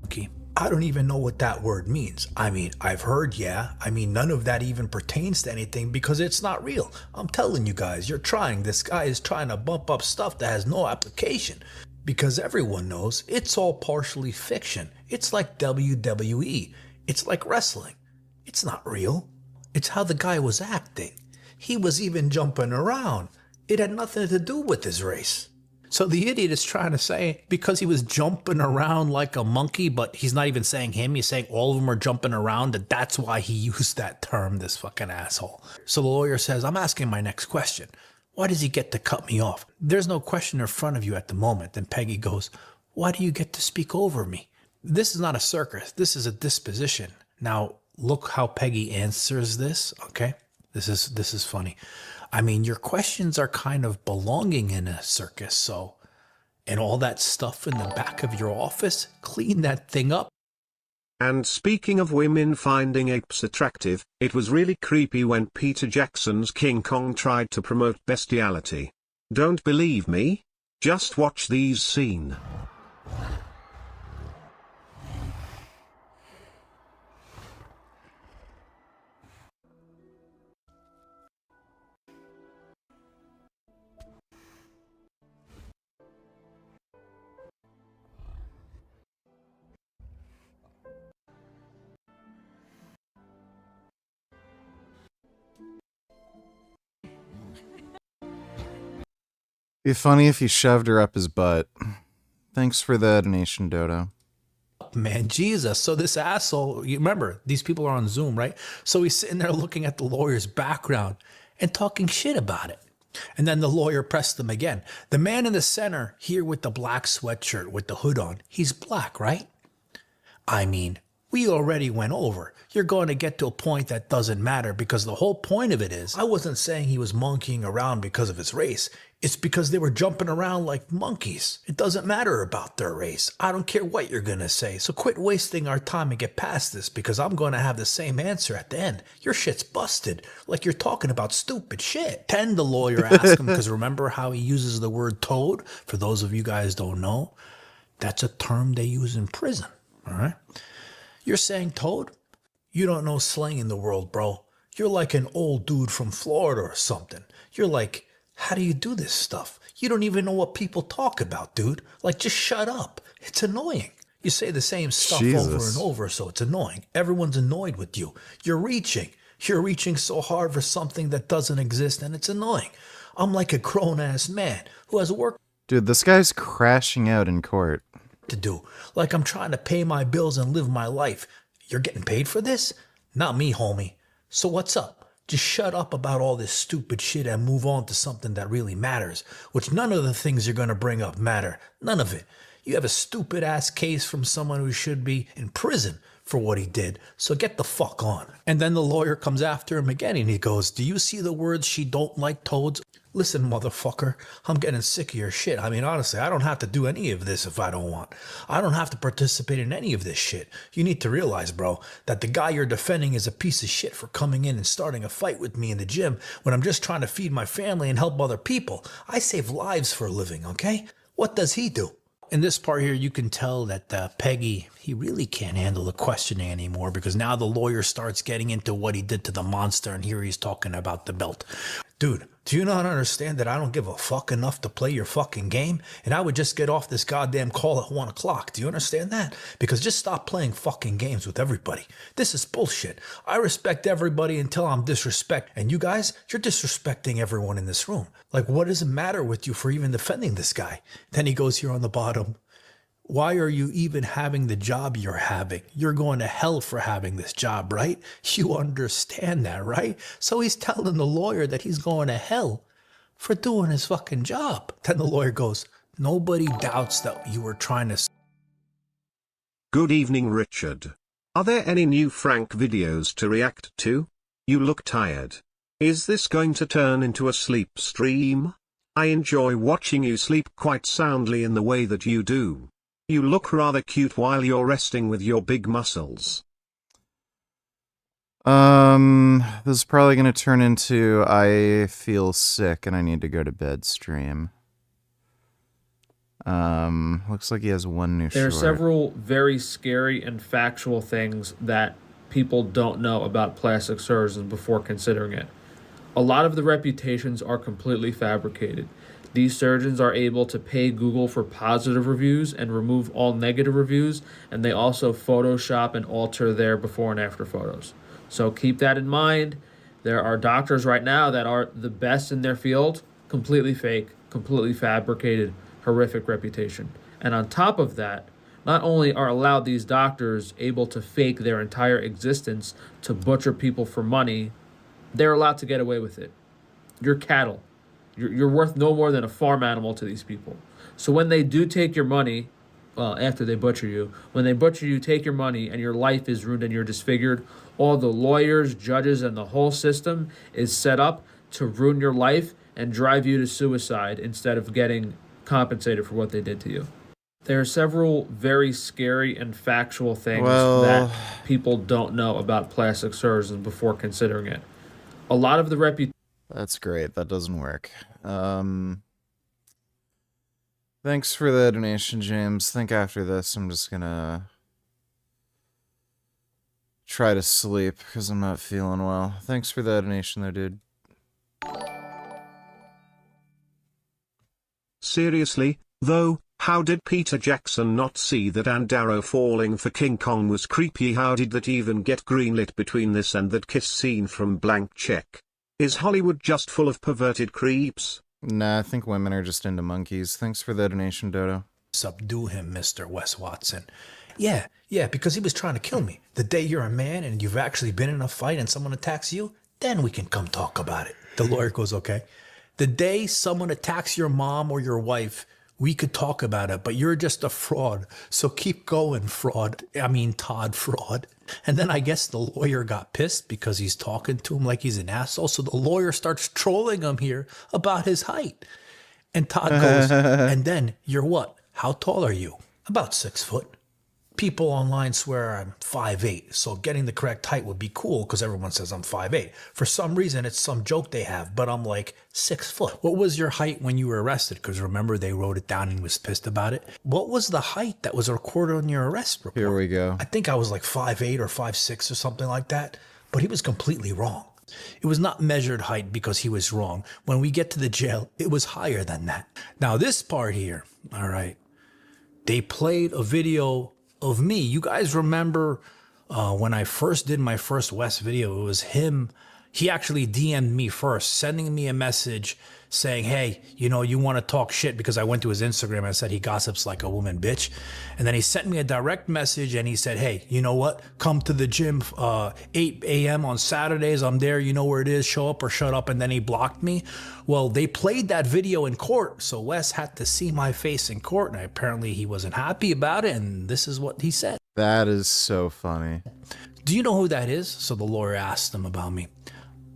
monkey? I don't even know what that word means. I mean, I've heard, yeah. I mean, none of that even pertains to anything because it's not real. I'm telling you guys, you're trying. This guy is trying to bump up stuff that has no application. Because everyone knows it's all partially fiction. It's like WWE. It's like wrestling. It's not real. It's how the guy was acting. He was even jumping around. It had nothing to do with his race. So the idiot is trying to say because he was jumping around like a monkey, but he's not even saying him, he's saying all of them are jumping around, and that's why he used that term, this fucking asshole. So the lawyer says, I'm asking my next question. Why does he get to cut me off? There's no question in front of you at the moment. Then Peggy goes, why do you get to speak over me? This is not a circus. This is a disposition. Now, look how Peggy answers this, okay? This is funny. I mean, your questions are kind of belonging in a circus, so, and all that stuff in the back of your office, clean that thing up. And speaking of women finding apes attractive, it was really creepy when Peter Jackson's King Kong tried to promote bestiality. Don't believe me? Just watch these scenes. Be funny if he shoved her up his butt. Thanks for the donation, Dodo. Man, Jesus. So this asshole, you remember, these people are on Zoom, right? So he's sitting there looking at the lawyer's background and talking shit about it. And then the lawyer pressed them again. The man in the center here with the black sweatshirt with the hood on, he's black, right? I mean, we already went over. You're going to get to a point that doesn't matter because the whole point of it is, I wasn't saying he was monkeying around because of his race. It's because they were jumping around like monkeys. It doesn't matter about their race. I don't care what you're going to say. So quit wasting our time and get past this because I'm going to have the same answer at the end. Your shit's busted. Like you're talking about stupid shit. Then the lawyer asked him, because remember how he uses the word toad? For those of you guys don't know, that's a term they use in prison. All right? You're saying toad? You don't know slang in the world, bro. You're like an old dude from Florida or something. You're like, how do you do this stuff? You don't even know what people talk about, dude. Like, just shut up. It's annoying. You say the same stuff over and over, so it's annoying. Everyone's annoyed with you. You're reaching. You're reaching so hard for something that doesn't exist, and it's annoying. I'm like a grown-ass man who has work. Dude, this guy's crashing out in court. To do. Like I'm trying to pay my bills and live my life. You're getting paid for this? Not me, homie. So what's up? Just shut up about all this stupid shit and move on to something that really matters, which none of the things you're going to bring up matter. None of it. You have a stupid ass case from someone who should be in prison for what he did. So get the fuck on. And then the lawyer comes after him again and he goes, do you see the words she don't like toads? Listen, motherfucker, I'm getting sick of your shit. I mean, honestly, I don't have to do any of this if I don't want. I don't have to participate in any of this shit. You need to realize, bro, that the guy you're defending is a piece of shit for coming in and starting a fight with me in the gym when I'm just trying to feed my family and help other people. I save lives for a living, okay? What does he do? In this part here, you can tell that Peggy, he really can't handle the questioning anymore because now the lawyer starts getting into what he did to the monster, and here he's talking about the belt. Dude, do you not understand that I don't give a fuck enough to play your fucking game? And I would just get off this goddamn call at 1 o'clock. Do you understand that? Because just stop playing fucking games with everybody. This is bullshit. I respect everybody until I'm disrespected. And you guys, you're disrespecting everyone in this room. Like, what does it matter with you for even defending this guy? Then he goes here on the bottom. Why are you even having the job you're having? You're going to hell for having this job, right? You understand that, right? So he's telling the lawyer that he's going to hell for doing his fucking job. Then the lawyer goes, nobody doubts that you were trying to... Good evening, Richard. Are there any new Frank videos to react to? You look tired. Is this going to turn into a sleep stream? I enjoy watching you sleep quite soundly in the way that you do. You look rather cute while you're resting with your big muscles. This is probably going to turn into I feel sick and I need to go to bed stream. Looks like he has one new There are short. several very scary and factual things that people don't know about plastic surgeons before considering it. A lot of the reputations are completely fabricated. These surgeons are able to pay Google for positive reviews and remove all negative reviews, and they also Photoshop and alter their before and after photos. So keep that in mind. There are doctors right now that are the best in their field, completely fake, completely fabricated, horrific reputation. And on top of that, not only are allowed these doctors able to fake their entire existence to butcher people for money, they're allowed to get away with it. You're cattle. You're worth no more than a farm animal to these people. So when they do take your money, well, after they butcher you, when they butcher you, take your money, and your life is ruined and you're disfigured, all the lawyers, judges, and the whole system is set up to ruin your life and drive you to suicide instead of getting compensated for what they did to you. There are several very scary and factual things that people don't know about plastic surgeons before considering it. A lot of the reputation... That's great. That doesn't work. Thanks for the donation, James. I think after this, I'm just gonna try to sleep because I'm not feeling well. Thanks for the donation, though, dude. Seriously, though, how did Peter Jackson not see that Andaro falling for King Kong was creepy? How did that even get greenlit between this and that kiss scene from Blank Check? Is Hollywood just full of perverted creeps? Nah, I think women are just into monkeys. Thanks for the donation, Dodo. Subdue him, Mr. Wes Watson. Yeah, because he was trying to kill me. The day you're a man and you've actually been in a fight and someone attacks you, then we can come talk about it. The lawyer goes, okay. The day someone attacks your mom or your wife, we could talk about it, but you're just a fraud. So keep going, fraud. I mean, Todd, fraud. And then I guess the lawyer got pissed because he's talking to him like he's an asshole. So the lawyer starts trolling him here about his height. And Todd goes, and then you're what? How tall are you? About 6 foot. People online swear I'm 5'8", so getting the correct height would be cool because everyone says I'm 5'8". For some reason, it's some joke they have, but I'm like 6 foot. What was your height when you were arrested? Because remember, they wrote it down and he was pissed about it. What was the height that was recorded on your arrest report? Here we go. I think I was like 5'8" or 5'6" or something like that, but he was completely wrong. It was not measured height because he was wrong. When we get to the jail, it was higher than that. Now this part here, all right, they played a video of me. You guys remember when I first did my first Wes video, it was him. He actually DM'd me first, sending me a message saying, hey, you know, you want to talk shit, because I went to his Instagram and I said he gossips like a woman bitch. And then he sent me a direct message and he said, hey, you know what? Come to the gym 8 a.m. on Saturdays. I'm there. You know where it is. Show up or shut up. And then he blocked me. Well, they played that video in court. So Wes had to see my face in court. And apparently he wasn't happy about it. And this is what he said. That is so funny. Do you know who that is? So the lawyer asked him about me.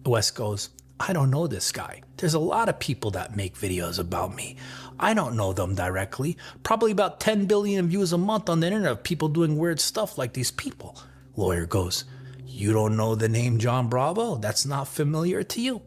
Wes goes, I don't know this guy. There's a lot of people that make videos about me. I don't know them directly. Probably about 10 billion views a month on the internet of people doing weird stuff like these people. Lawyer goes, you don't know the name John Bravo? That's not familiar to you?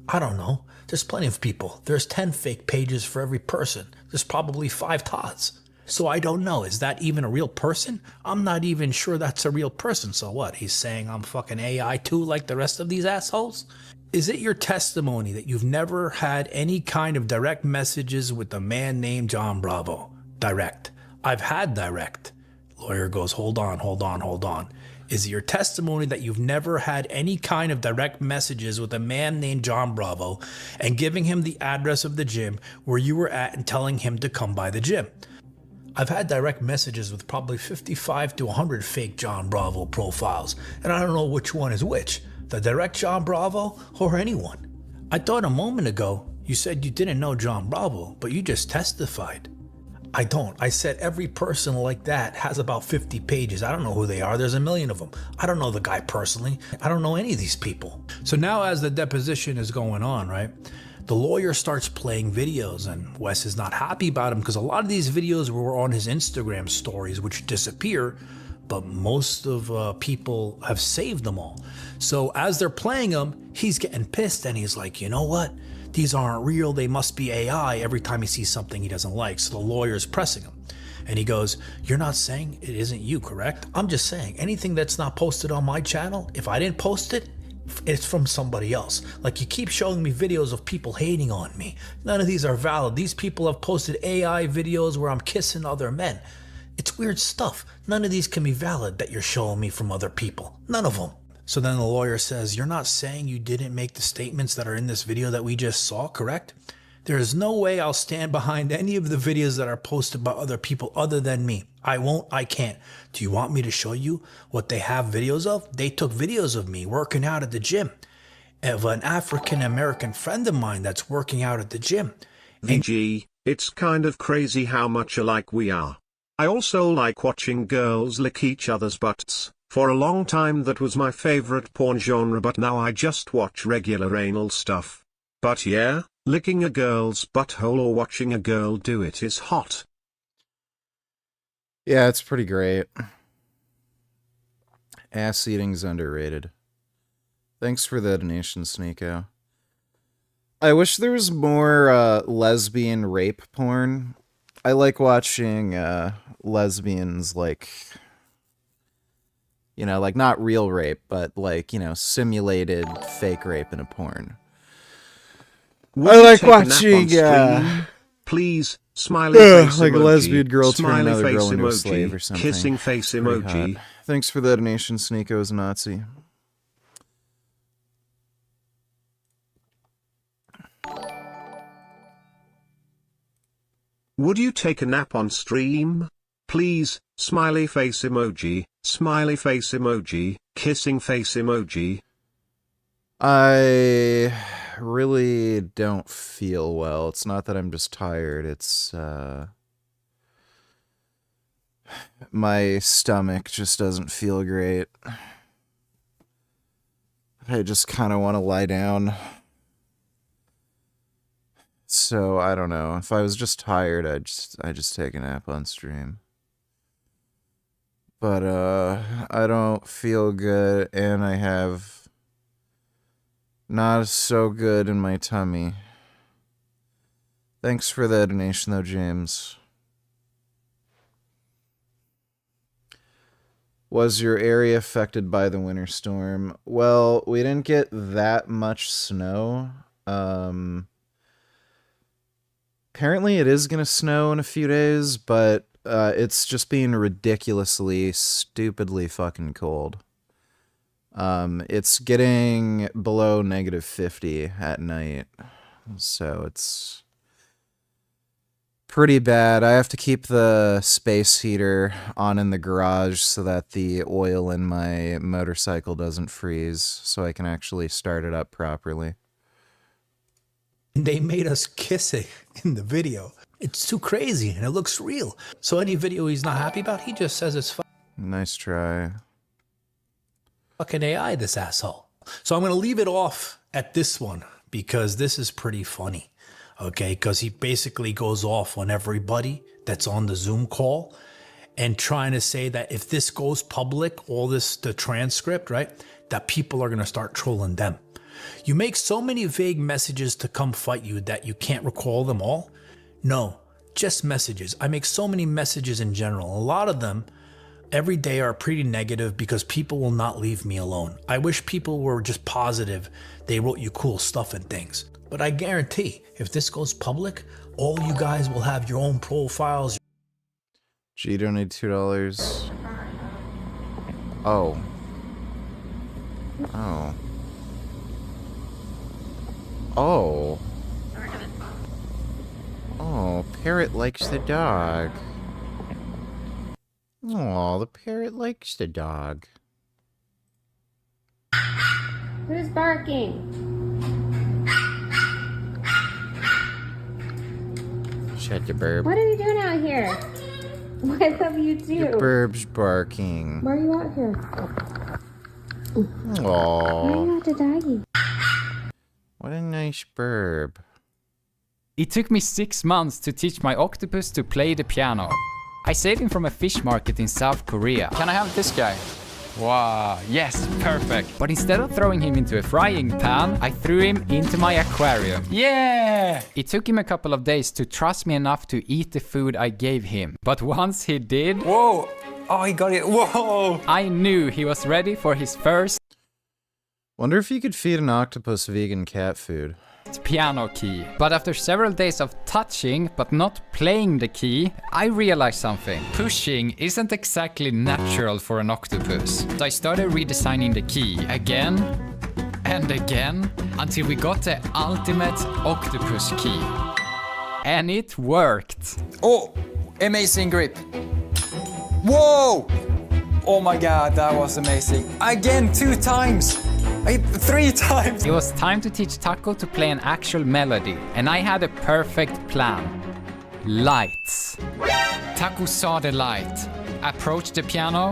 I don't know. There's plenty of people. There's 10 fake pages for every person. There's probably 5 Todds. So I don't know. Is that even a real person? I'm not even sure that's a real person. So what? He's saying I'm fucking AI too like the rest of these assholes? Is it your testimony that you've never had any kind of direct messages with a man named John Bravo? Direct. I've had direct. Lawyer goes, hold on. Is it your testimony that you've never had any kind of direct messages with a man named John Bravo and giving him the address of the gym where you were at and telling him to come by the gym? I've had direct messages with probably 55 to 100 fake John Bravo profiles, and I don't know which one is which, the direct John Bravo or anyone. I thought a moment ago you said you didn't know John Bravo, but you just testified. I don't. I said every person like that has about 50 pages. I don't know who they are. There's a million of them. I don't know the guy personally. I don't know any of these people. So now as the deposition is going on, right? The lawyer starts playing videos and Wes is not happy about him because a lot of these videos were on his Instagram stories, which disappear, but most of people have saved them all. So as they're playing them, he's getting pissed and he's like, you know what? These aren't real. They must be AI every time he sees something he doesn't like. So the lawyer's pressing him. And he goes, you're not saying it isn't you, correct? I'm just saying anything that's not posted on my channel, if I didn't post it, it's from somebody else. Like you keep showing me videos of people hating on me. None of these are valid. These people have posted AI videos where I'm kissing other men. It's weird stuff. None of these can be valid that you're showing me from other people. None of them. So then the lawyer says, you're not saying you didn't make the statements that are in this video that we just saw, correct? There is no way I'll stand behind any of the videos that are posted by other people other than me. I won't, I can't. Do you want me to show you what they have videos of? They took videos of me working out at the gym, of an African American friend of mine that's working out at the gym. VG, it's kind of crazy how much alike we are. I also like watching girls lick each other's butts. For a long time that was my favorite porn genre, but now I just watch regular anal stuff. But yeah, licking a girl's butthole or watching a girl do it is hot. Yeah, it's pretty great. Ass eating's underrated. Thanks for the donation, Sneeko. I wish there was more lesbian rape porn. I like watching lesbians, like, you know, like not real rape, but like, you know, simulated fake rape in a porn. I like watching, please, smiley face like emoji, a lesbian girl turning smiley another face girl into a emoji, slave or something. kissing face Pretty emoji. hot. Thanks for the donation, Sneeko's Nazi. Would you take a nap on stream? Please, smiley face emoji, kissing face emoji. I really don't feel well. It's not that I'm just tired. It's, my stomach just doesn't feel great. I just kind of want to lie down. So, I don't know. If I was just tired, I'd just take a nap on stream. But, I don't feel good, and I have not so good in my tummy. Thanks for the donation, though, James. Was your area affected by the winter storm? Well, we didn't get that much snow. Apparently it is going to snow in a few days, but it's just being ridiculously, stupidly fucking cold. It's getting below -50 at night, so it's pretty bad. I have to keep the space heater on in the garage so that the oil in my motorcycle doesn't freeze, so I can actually start it up properly. They made us kissing in the video. It's too crazy and it looks real. So any video he's not happy about, he just says it's Nice try. fucking AI, this asshole. So I'm going to leave it off at this one because this is pretty funny. Okay, because he basically goes off on everybody that's on the Zoom call and trying to say that if this goes public, the transcript, right, that people are going to start trolling them. You make so many vague messages to come fight you that you can't recall them all. No, just messages. I make so many messages in general. A lot of them every day are pretty negative because people will not leave me alone. I wish people were just positive. They wrote you cool stuff and things. But I guarantee if this goes public, all you guys will have your own profiles. G donated $2. Oh. Oh. Oh. Oh, Parrot likes the dog. Oh, the parrot likes the dog. Who's barking? Shut the burb. What are you doing out here? I love you too. The burb's barking. Why are you out here? Why are Aww. you out to doggy? What a nice burb. It took me 6 months to teach my octopus to play the piano. I saved him from a fish market in South Korea. Can I have this guy? Wow, yes, perfect. But instead of throwing him into a frying pan, I threw him into my aquarium. Yeah! It took him a couple of days to trust me enough to eat the food I gave him. But once he did... Whoa! Oh, he got it. Whoa! I knew he was ready for his first... Wonder if you could feed an octopus vegan cat food. piano key. But after several days of touching but not playing the key, I realized something. Pushing isn't exactly natural for an octopus. So I started redesigning the key again and again until we got the ultimate octopus key. And it worked. Oh, amazing grip. Whoa! Oh my god, that was amazing. Again, 2 times. 3 times! It was time to teach Taco to play an actual melody, and I had a perfect plan. Lights. Taco saw the light, approached the piano,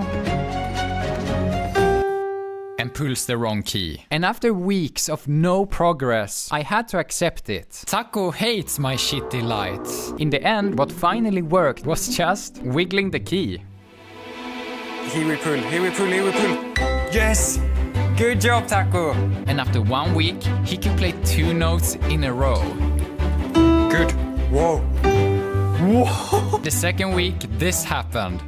and pulls the wrong key. And after weeks of no progress, I had to accept it. Taco hates my shitty lights. In the end, what finally worked was just wiggling the key. He will pull, he will pull, he will pull. Yes! Good job, Taco! And after 1 week, he could play 2 notes in a row. Good. Whoa. Whoa! The second week, this happened.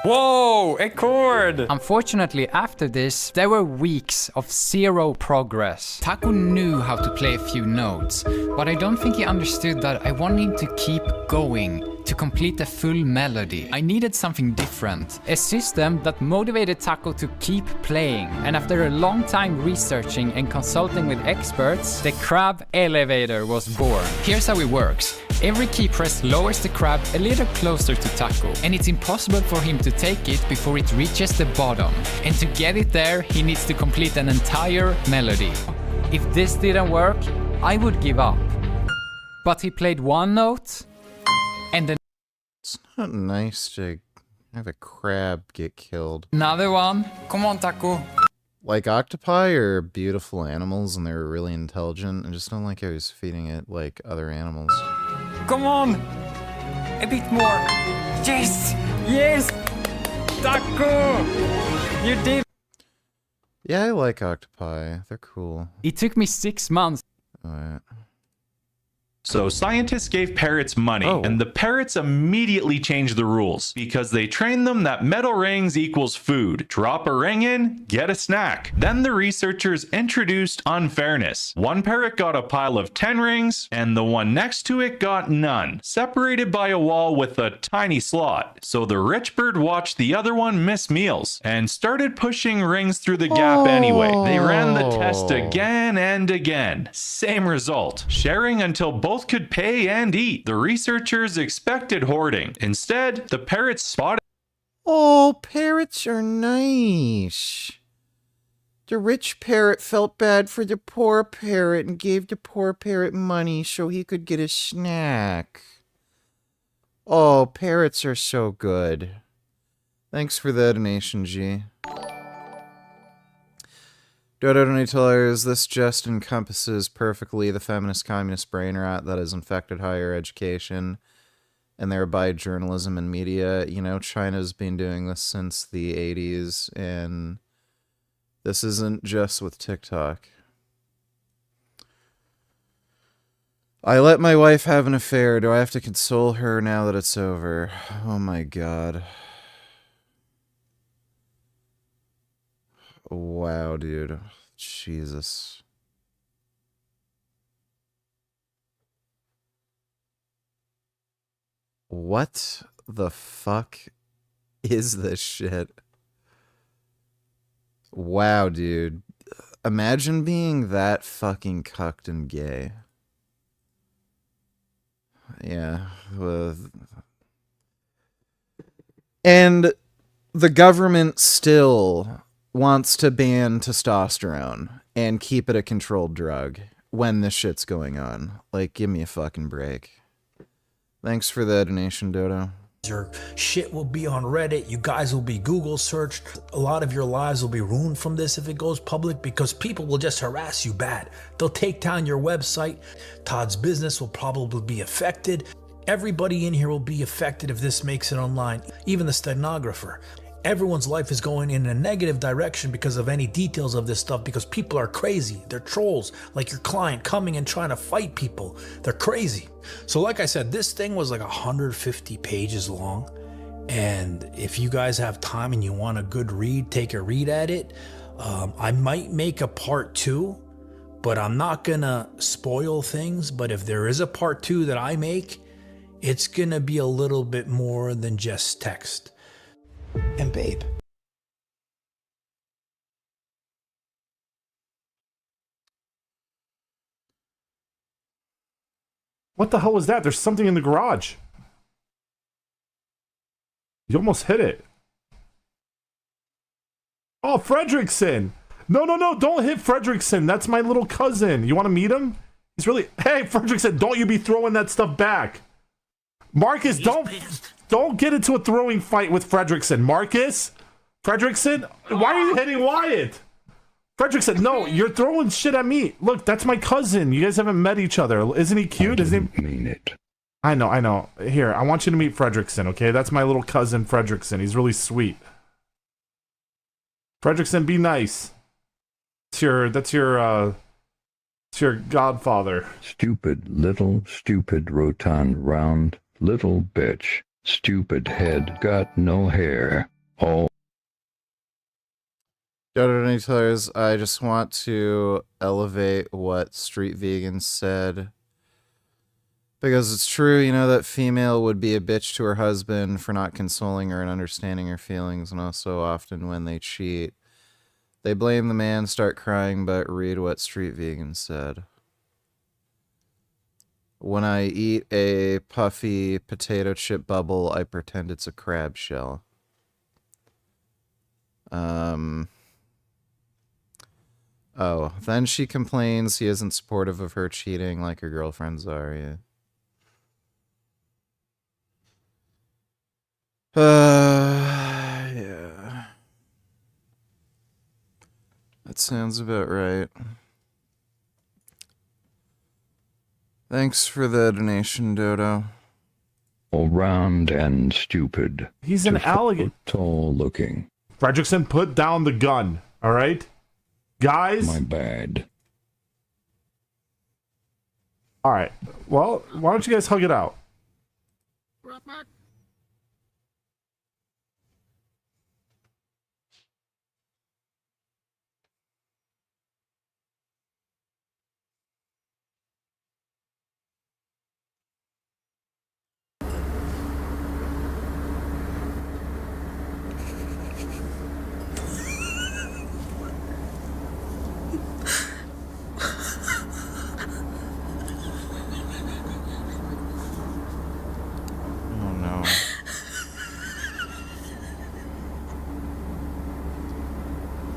Whoa, a chord! Unfortunately, after this, there were weeks of 0 progress. Taco knew how to play a few notes, but I don't think he understood that I wanted him to keep going, to complete the full melody. I needed something different, a system that motivated Taco to keep playing. And after a long time researching and consulting with experts, the crab elevator was born. Here's how it works. Every key press lowers the crab a little closer to Taco, and it's impossible for him to take it before it reaches the bottom. And to get it there, he needs to complete an entire melody. If this didn't work, I would give up. But he played 1 note, and then it's not nice to have a crab get killed. Another one. Come on, Taco. Like, octopi are beautiful animals and they're really intelligent. I just don't like how he's feeding it like other animals. Come on! A bit more. Yes! Yes! Taco! You did. Yeah, I like octopi. They're cool. It took me 6 months. Alright. So scientists gave parrots money, and the parrots immediately changed the rules because they trained them that metal rings equals food. Drop a ring in, get a snack. Then the researchers introduced unfairness. One parrot got a pile of 10 rings, and the one next to it got none, separated by a wall with a tiny slot. So the rich bird watched the other one miss meals and started pushing rings through the gap anyway. They ran the test again and again. Same result. Sharing until both could pay and eat. The researchers expected hoarding. Instead, the parrots spotted. Oh, parrots are nice. The rich parrot felt bad for the poor parrot and gave the poor parrot money so he could get a snack. Oh, parrots are so good. Thanks for the donation, G. Donators, this just encompasses perfectly the feminist communist brain rot that has infected higher education and thereby journalism and media. You know, China's been doing this since the 80s, and this isn't just with TikTok. I let my wife have an affair. Do I have to console her now that it's over? Oh my god. Wow, dude. Jesus. What the fuck is this shit? Wow, dude. Imagine being that fucking cucked and gay. Yeah. And the government still wants to ban testosterone and keep it a controlled drug when this shit's going on. Like, give me a fucking break. Thanks for the donation, Dodo. Your shit will be on Reddit. You guys will be Google searched. A lot of your lives will be ruined from this if it goes public because people will just harass you bad. They'll take down your website. Todd's business will probably be affected. Everybody in here will be affected if this makes it online. Even the stenographer. Everyone's life is going in a negative direction because of any details of this stuff, because people are crazy. They're trolls, like your client coming and trying to fight people. They're crazy. So like I said, this thing was like 150 pages long. And if you guys have time and you want a good read, take a read at it. I might make a part 2, but I'm not gonna spoil things. But if there is a part 2 that I make, it's gonna be a little bit more than just text. And babe. What the hell was that? There's something in the garage. You almost hit it. Oh, Fredrickson. No, don't hit Fredrickson. That's my little cousin. You want to meet him? He's really... Hey, Fredrickson, don't you be throwing that stuff back. Marcus, don't get into a throwing fight with Fredrickson. Marcus? Fredrickson? Why are you hitting Wyatt? Fredrickson, no, you're throwing shit at me. Look, that's my cousin. You guys haven't met each other. Isn't he cute? Isn't he... mean it. I know. Here, I want you to meet Fredrickson, okay? That's my little cousin, Fredrickson. He's really sweet. Fredrickson, be nice. That's your godfather. Stupid, little, stupid, rotund, round, little bitch. Stupid head, got no hair. Oh. Donators, I just want to elevate what Street Vegan said. Because it's true, you know, that female would be a bitch to her husband for not consoling her and understanding her feelings, and also often when they cheat, they blame the man, start crying, but read what Street Vegan said. When I eat a puffy potato chip bubble, I pretend it's a crab shell. Oh, then she complains he isn't supportive of her cheating like her girlfriends are, yeah. Yeah. That sounds about right. Thanks for the donation, Dodo. All round and stupid. He's an alligator. Tall looking. Fredrickson, put down the gun, all right? Guys? My bad. All right. Well, why don't you guys hug it out?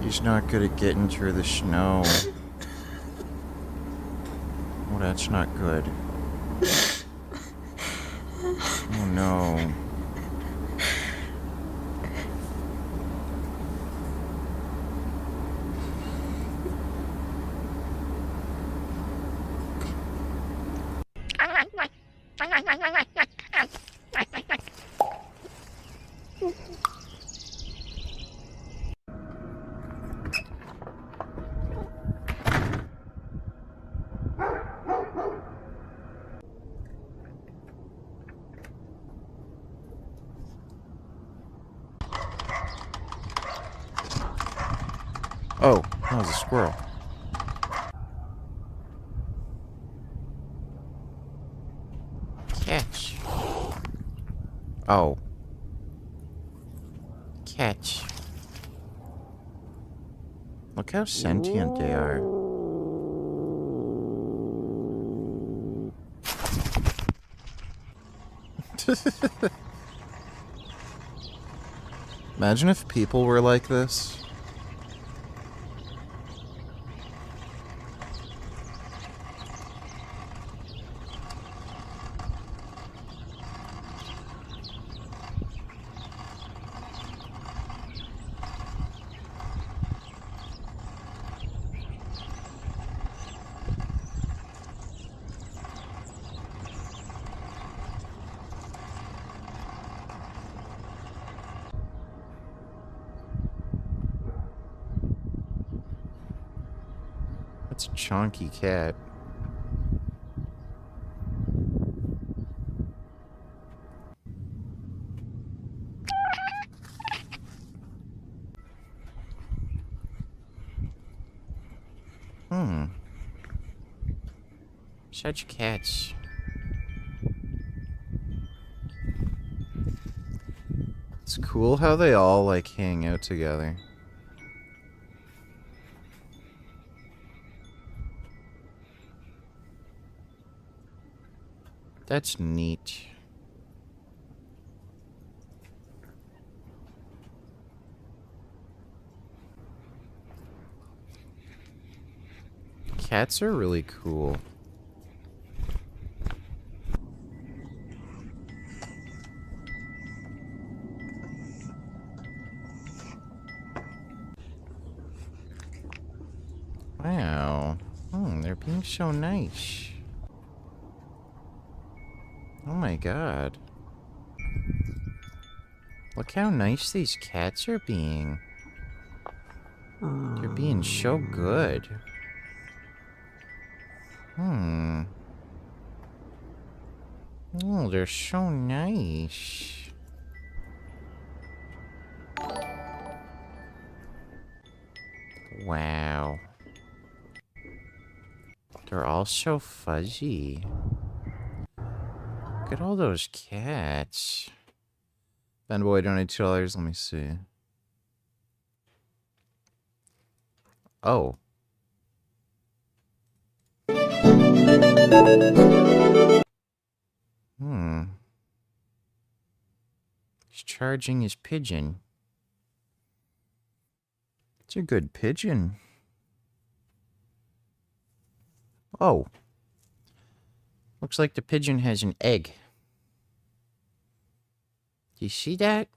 He's not good at getting through the snow. Oh, that's not good. Oh no. Oh, that was a squirrel. Catch. Oh. Catch. Look how sentient they are. Imagine if people were like this. That's a chonky cat. Such cats. It's cool how they all, like, hang out together. That's neat. Cats are really cool. Wow. They're being so nice. Oh my god. Look how nice these cats are being. They're being so good. Oh, they're so nice. Wow. They're all so fuzzy. Look at all those cats. Ben Boy donated $2. Let me see. Oh. He's charging his pigeon. It's a good pigeon. Oh. Looks like the pigeon has an egg. Do you see that?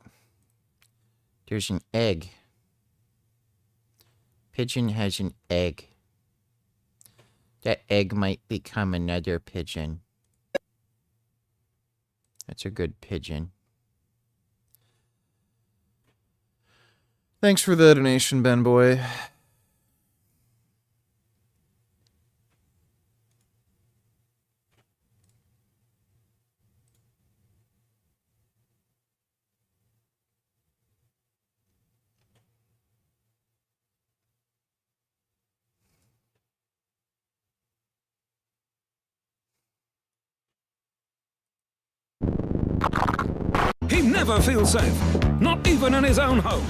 There's an egg. Pigeon has an egg. That egg might become another pigeon. That's a good pigeon. Thanks for the donation, Ben Boy. He never feels safe, not even in his own home.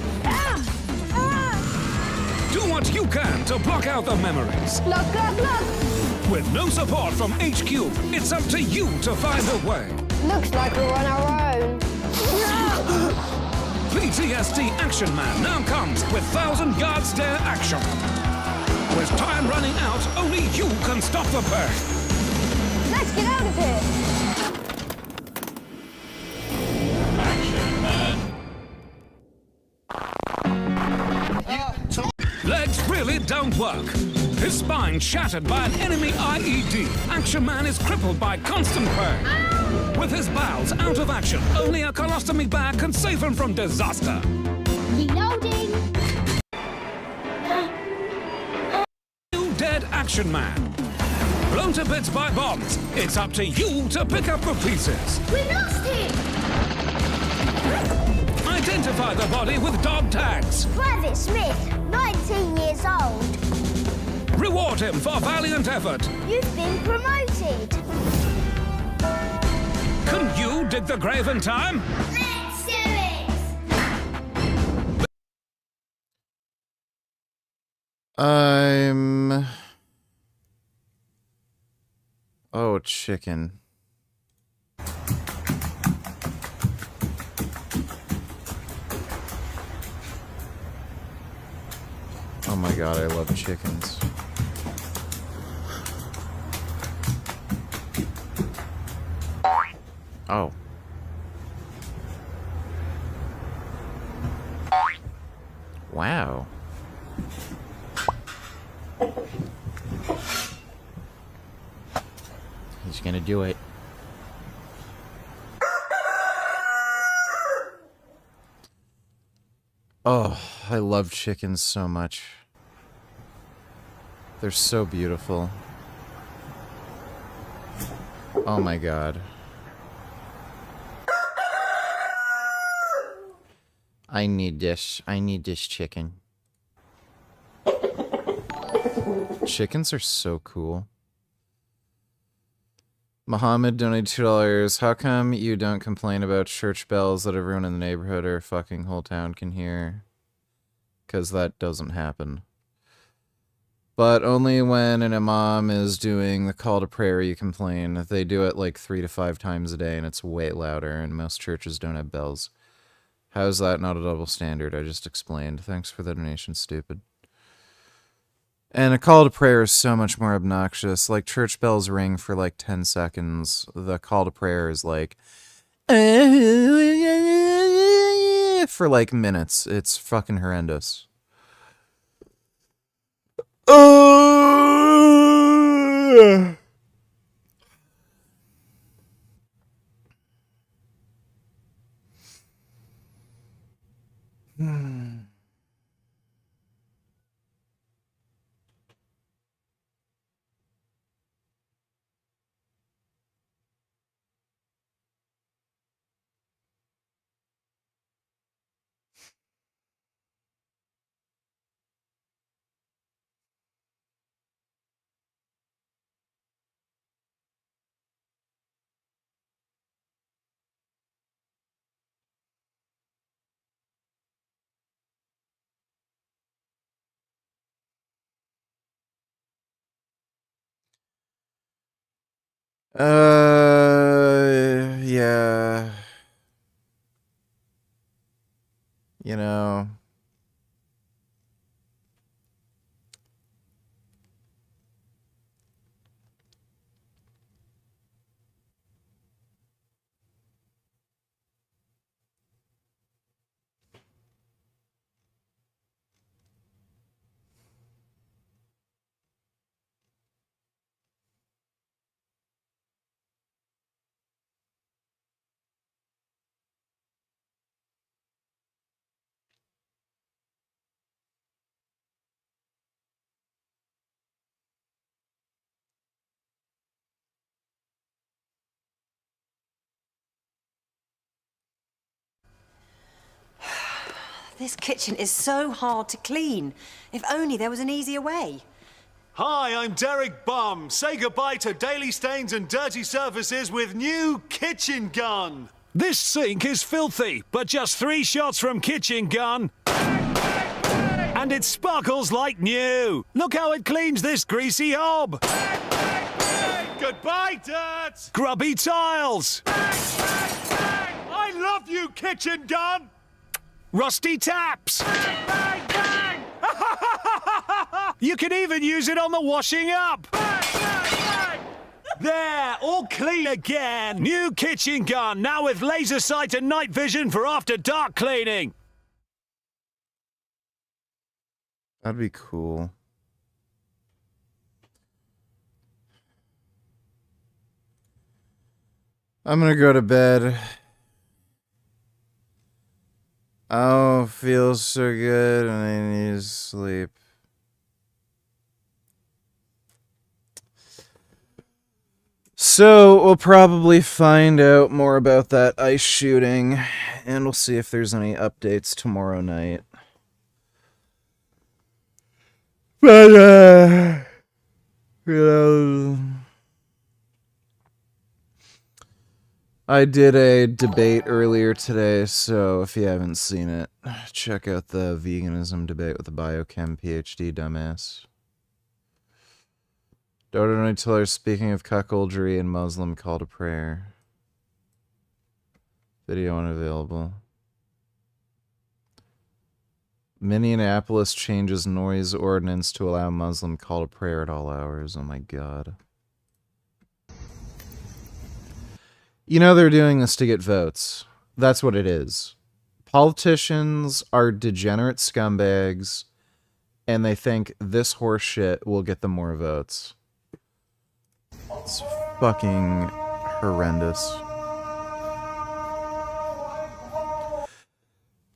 Do what you can to block out the memories. Look, look, look! With no support from HQ, it's up to you to find a way. Looks like we're on our own. PTSD Action Man now comes with 1,000-yard stare action. With time running out, only you can stop the pain. Let's get out of here. Legs really don't work. His spine shattered by an enemy IED. Action Man is crippled by constant pain. With his bowels out of action, only a colostomy bag can save him from disaster. Reloading. New dead action man. Blown to bits by bombs. It's up to you to pick up the pieces. We lost him. Identify the body with dog tags. Private Smith, 19 years old. Reward him for valiant effort. You've been promoted. Can you dig the grave in time? Let's do it. Oh, chicken. Oh my god, I love chickens. Oh. Wow. He's gonna do it. Oh, I love chickens so much. They're so beautiful. Oh my god. I need this. I need this chicken. Chickens are so cool. Muhammad donated $2. How come you don't complain about church bells that everyone in the neighborhood or fucking whole town can hear? Because that doesn't happen. But only when an imam is doing the call to prayer you complain. They do it like 3 to 5 times a day and it's way louder, and most churches don't have bells. How is that not a double standard? I just explained. Thanks for the donation, stupid. And a call to prayer is so much more obnoxious. Like, church bells ring for like 10 seconds. The call to prayer is like... for like minutes. It's fucking horrendous. Yeah. You know. This kitchen is so hard to clean. If only there was an easier way. Hi, I'm Derek Bum. Say goodbye to daily stains and dirty surfaces with new Kitchen Gun. This sink is filthy, but just 3 shots from Kitchen Gun. And it sparkles like new. Look how it cleans this greasy hob. Goodbye, dirt. Grubby tiles. I love you, Kitchen Gun. Rusty taps. You can even use it on the washing up. There, all clean again. New Kitchen Gun, now with laser sight and night vision for after dark cleaning. That'd be cool. I'm gonna go to bed. Oh, feels so good and I need to sleep. So, we'll probably find out more about that ice shooting, and we'll see if there's any updates tomorrow night. But, you know, I did a debate earlier today, so if you haven't seen it, check out the veganism debate with the biochem PhD dumbass. Dodo Tiller, speaking of cuckoldry and Muslim call to prayer. Video unavailable. Minneapolis changes noise ordinance to allow Muslim call to prayer at all hours. Oh my god. You know they're doing this to get votes. That's what it is. Politicians are degenerate scumbags, and they think this horse shit will get them more votes. It's fucking horrendous.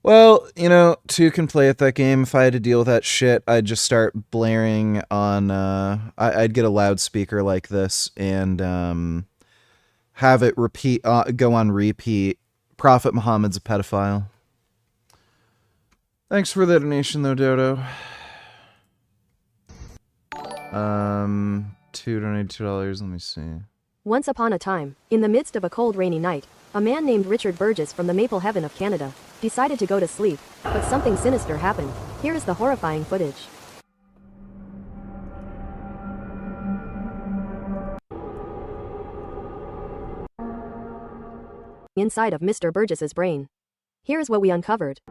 Well, you know, two can play at that game. If I had to deal with that shit, I'd just start blaring on, I'd get a loudspeaker like this and, have it repeat, go on repeat. Prophet Muhammad's a pedophile. Thanks for the donation though, Dodo. $2 Let me see. Once upon a time, in the midst of a cold rainy night, a man named Richard Burgess from the Maple Heaven of Canada decided to go to sleep, but something sinister happened. Here is the horrifying footage. Inside of Mr. Burgess's brain. Here's what we uncovered.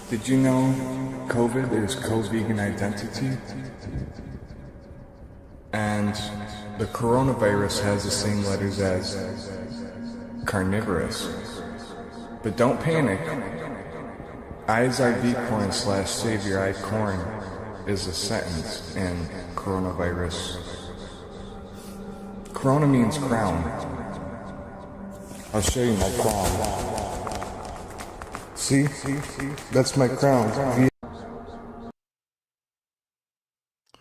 Did you know COVID is co-vegan identity? And the coronavirus has the same letters as carnivorous. But don't panic. ISRV corn / Savior I corn is a sentence in coronavirus. Corona means crown. I'll show you my crown. See? That's my crown.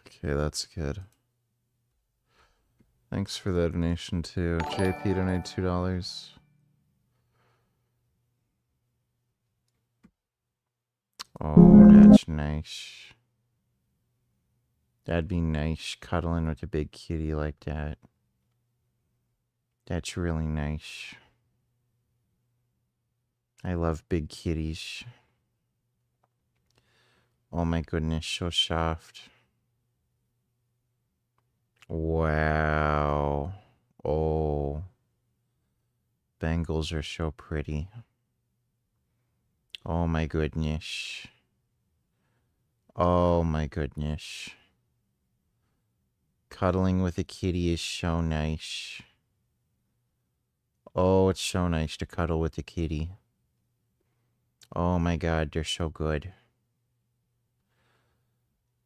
Okay, that's good. Thanks for the donation too. JP donated $2. Oh, that's nice. That'd be nice, cuddling with a big kitty like that. That's really nice. I love big kitties. Oh my goodness, so soft. Wow. Oh. Bengals are so pretty. Oh my goodness. Oh my goodness. Cuddling with a kitty is so nice. Oh, it's so nice to cuddle with a kitty. Oh my god, they're so good.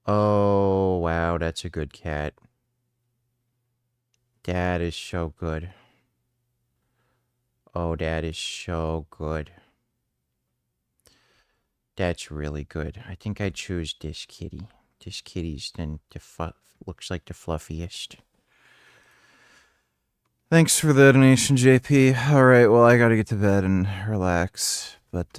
Oh, wow, that's a good cat. That is so good. Oh, that is so good. That's really good. I think I choose this kitty. This kitty's looks like the fluffiest. Thanks for the donation, JP. Alright, well, I gotta get to bed and relax. But,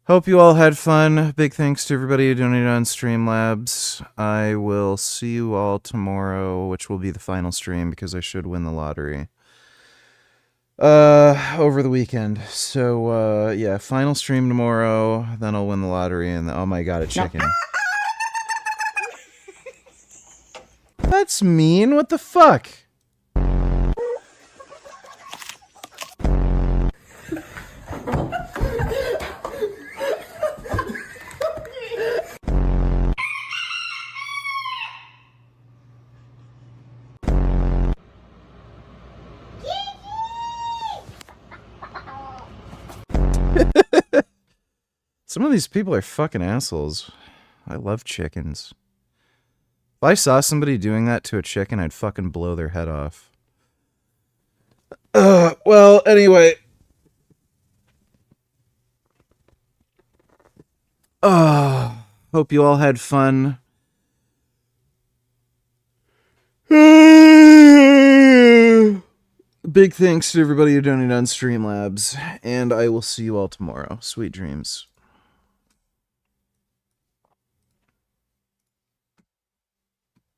hope you all had fun. Big thanks to everybody who donated on Streamlabs. I will see you all tomorrow, which will be the final stream because I should win the lottery. Over the weekend. So, yeah, final stream tomorrow, then I'll win the lottery, and oh my god, a chicken. That's mean, what the fuck? Some of these people are fucking assholes. I love chickens. If I saw somebody doing that to a chicken, I'd fucking blow their head off. Well, anyway. Hope you all had fun. Big thanks to everybody who donated on Streamlabs, and I will see you all tomorrow. Sweet dreams.